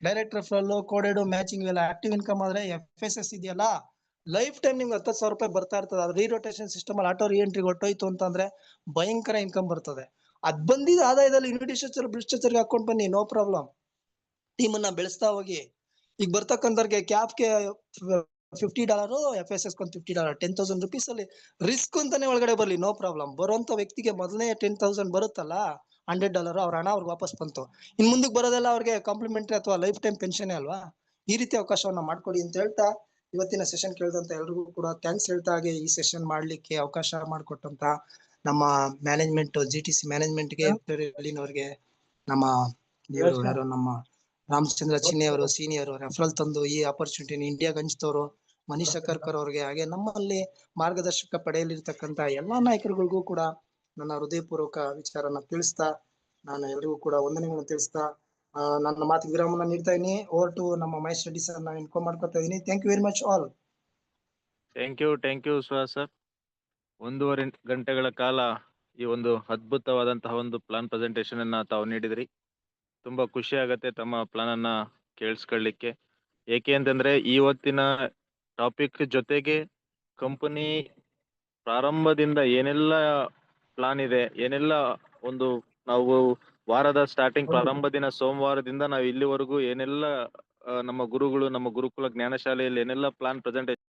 Direct referral, coded, matching ಇವೆಲ್ಲ ಆಕ್ಟಿವ್ ಇನ್ಕಮ್ ಆದ್ರೆ FSS ಇದೆಯಲ್ಲ ಲೈಫ್ ಟೈಮ್ ನಿಮ್ಗೆ 10,000 ರೂಪಾಯಿ ಬರ್ತಾ ಇರ್ತದೆ. ಅದು ರೀರೊಟೇಷನ್ ಸಿಸ್ಟಮ್ ಅಲ್ಲಿ ಆಟೋ ರೀಎಂಟ್ರಿ ಹೊಟ್ಟೋಯ್ತು ಅಂತಂದ್ರೆ ಭಯಂಕರ ಇನ್ಕಮ್ ಬರ್ತದೆ. ಅದ್ ಬಂದಿದ್ದ ಆದಾಯದಲ್ಲಿ ಭ್ರಷ್ಟಾಚಾರ ಹಾಕೊಂಡ್ ಬನ್ನಿ, ನೋ ಪ್ರಾಬ್ಲಮ್. ಟೀಮ್ ಅನ್ನ ಬೆಳೆಸ್ತಾ ಹೋಗಿ. ಈಗ ಬರ್ತಕ್ಕಂಥವ್ರಿಗೆ ಕ್ಯಾಪ್ಗೆ $50, FSS ಗೊಂದು $50, 10,000 rupees ಅಲ್ಲಿ ರಿಸ್ಕ್ ಅಂತಾನೆ ಒಳಗಡೆ ಬರ್ಲಿ, ನೋ ಪ್ರಾಬ್ಲಮ್. ಬರುವಂತ ವ್ಯಕ್ತಿಗೆ ಮೊದಲನೇ 10,000 ಬರುತ್ತಲ್ಲ, $100 ಅವ್ರ ಹಣ ಅವ್ರಿಗೆ ವಾಪಸ್ ಬಂತು. ಇನ್ ಮುಂದಕ್ಕೆ ಬರೋದೆಲ್ಲ ಅವ್ರಿಗೆ ಕಾಂಪ್ಲಿಮೆಂಟರಿ ಅಥವಾ ಲೈಫ್ ಟೈಮ್ ಪೆನ್ಷನ್ ಅಲ್ವಾ. ಈ ರೀತಿ ಅವಕಾಶವನ್ನ ಮಾಡ್ಕೊಡಿ ಅಂತ ಹೇಳ್ತಾ, ಇವತ್ತಿನ ಸೆಷನ್ ಕೇಳಿದಂತ ಎಲ್ರಿಗೂ ಕೂಡ ಥ್ಯಾಂಕ್ಸ್ ಹೇಳ್ತಾ, ಹಾಗೆ ಈ ಸೆಷನ್ ಮಾಡ್ಲಿಕ್ಕೆ ಅವಕಾಶ ಮಾಡಿಕೊಟ್ಟಂತ ನಮ್ಮ ಮ್ಯಾನೇಜ್ಮೆಂಟ್, GTC ಮ್ಯಾನೇಜ್ಮೆಂಟ್ಗೆ, ಅವ್ರಿಗೆ, ನಮ್ಮ ಇವರು ಯಾರು ನಮ್ಮ ರಾಮಚಂದ್ರ ಚಿನ್ನೆ ಅವರು ಸೀನಿಯರ್ ರೆಫರಲ್ ತಂದು ಈ ಆಪರ್ಚುನಿಟಿನ ಇಂಡಿಯಾಗೆ ಹಂಚ್ತವ್ರು, ಮನೀಶ್ ಕರ್ಕರ್ ಅವ್ರಿಗೆ, ಹಾಗೆ ನಮ್ಮಲ್ಲಿ ಮಾರ್ಗದರ್ಶಕ ಪಡೆಯಲಿರ್ತಕ್ಕಂತ ಎಲ್ಲಾ ನಾಯಕರುಗಳಿಗೂ ಕೂಡ ನನ್ನ ಹೃದಯಪೂರ್ವಕ ವಿಚಾರನ ತಿಳಿಸ್ತಾ, ನಾನು ಎಲ್ರಿಗೂ ಕೂಡ ವಂದನೆಗಳನ್ನು ತಿಳಿಸ್ತಾ ನನ್ನ ಮಾತಿಗೆ ವಿರಾಮನ ನೀಡ್ತಾ ಇದೀನಿ. ಓವರ್ ಟು ನಮ್ಮ ಮಹೇಶ್ ರೆಡ್ಡಿ ಸರ್ ನಾನು ಇನ್ಫಾರ್ಮ್ ಮಾಡ್ಕೊತಾ ಇದೀನಿ. Thank you very much all. Thank you Suhas sir. 1.5 ಗಂಟೆಗಳ ಕಾಲ ಈ ಒಂದು ಅದ್ಭುತವಾದಂತಹ ಒಂದು ಪ್ಲಾನ್ ಪ್ರೆಸೆಂಟೇಶನ್ ಅನ್ನ ತಾವು ನೀಡಿದ್ರಿ. ತುಂಬಾ ಖುಷಿ ಆಗತ್ತೆ ತಮ್ಮ ಪ್ಲಾನ್ ಅನ್ನ ಕೇಳಿಸ್ಕೊಳ್ಳಿಕ್ಕೆ. ಏಕೆ ಅಂತಂದ್ರೆ ಇವತ್ತಿನ ಟಾಪಿಕ್ ಜೊತೆಗೆ ಕಂಪನಿ ಪ್ರಾರಂಭದಿಂದ ಏನೆಲ್ಲ ಪ್ಲಾನ್ ಇದೆ, ಏನೆಲ್ಲ ಒಂದು ನಾವು ವಾರದ ಸ್ಟಾರ್ಟಿಂಗ್ ಪ್ರಾರಂಭ ದಿನ ಸೋಮವಾರದಿಂದ ನಾವು ಇಲ್ಲಿವರೆಗೂ ಏನೆಲ್ಲ ನಮ್ಮ ಗುರುಗಳು ನಮ್ಮ ಗುರುಕುಲ ಜ್ಞಾನಶಾಲೆಯಲ್ಲಿ ಏನೆಲ್ಲ ಪ್ಲಾನ್ ಪ್ರೆಸೆಂಟೇಷನ್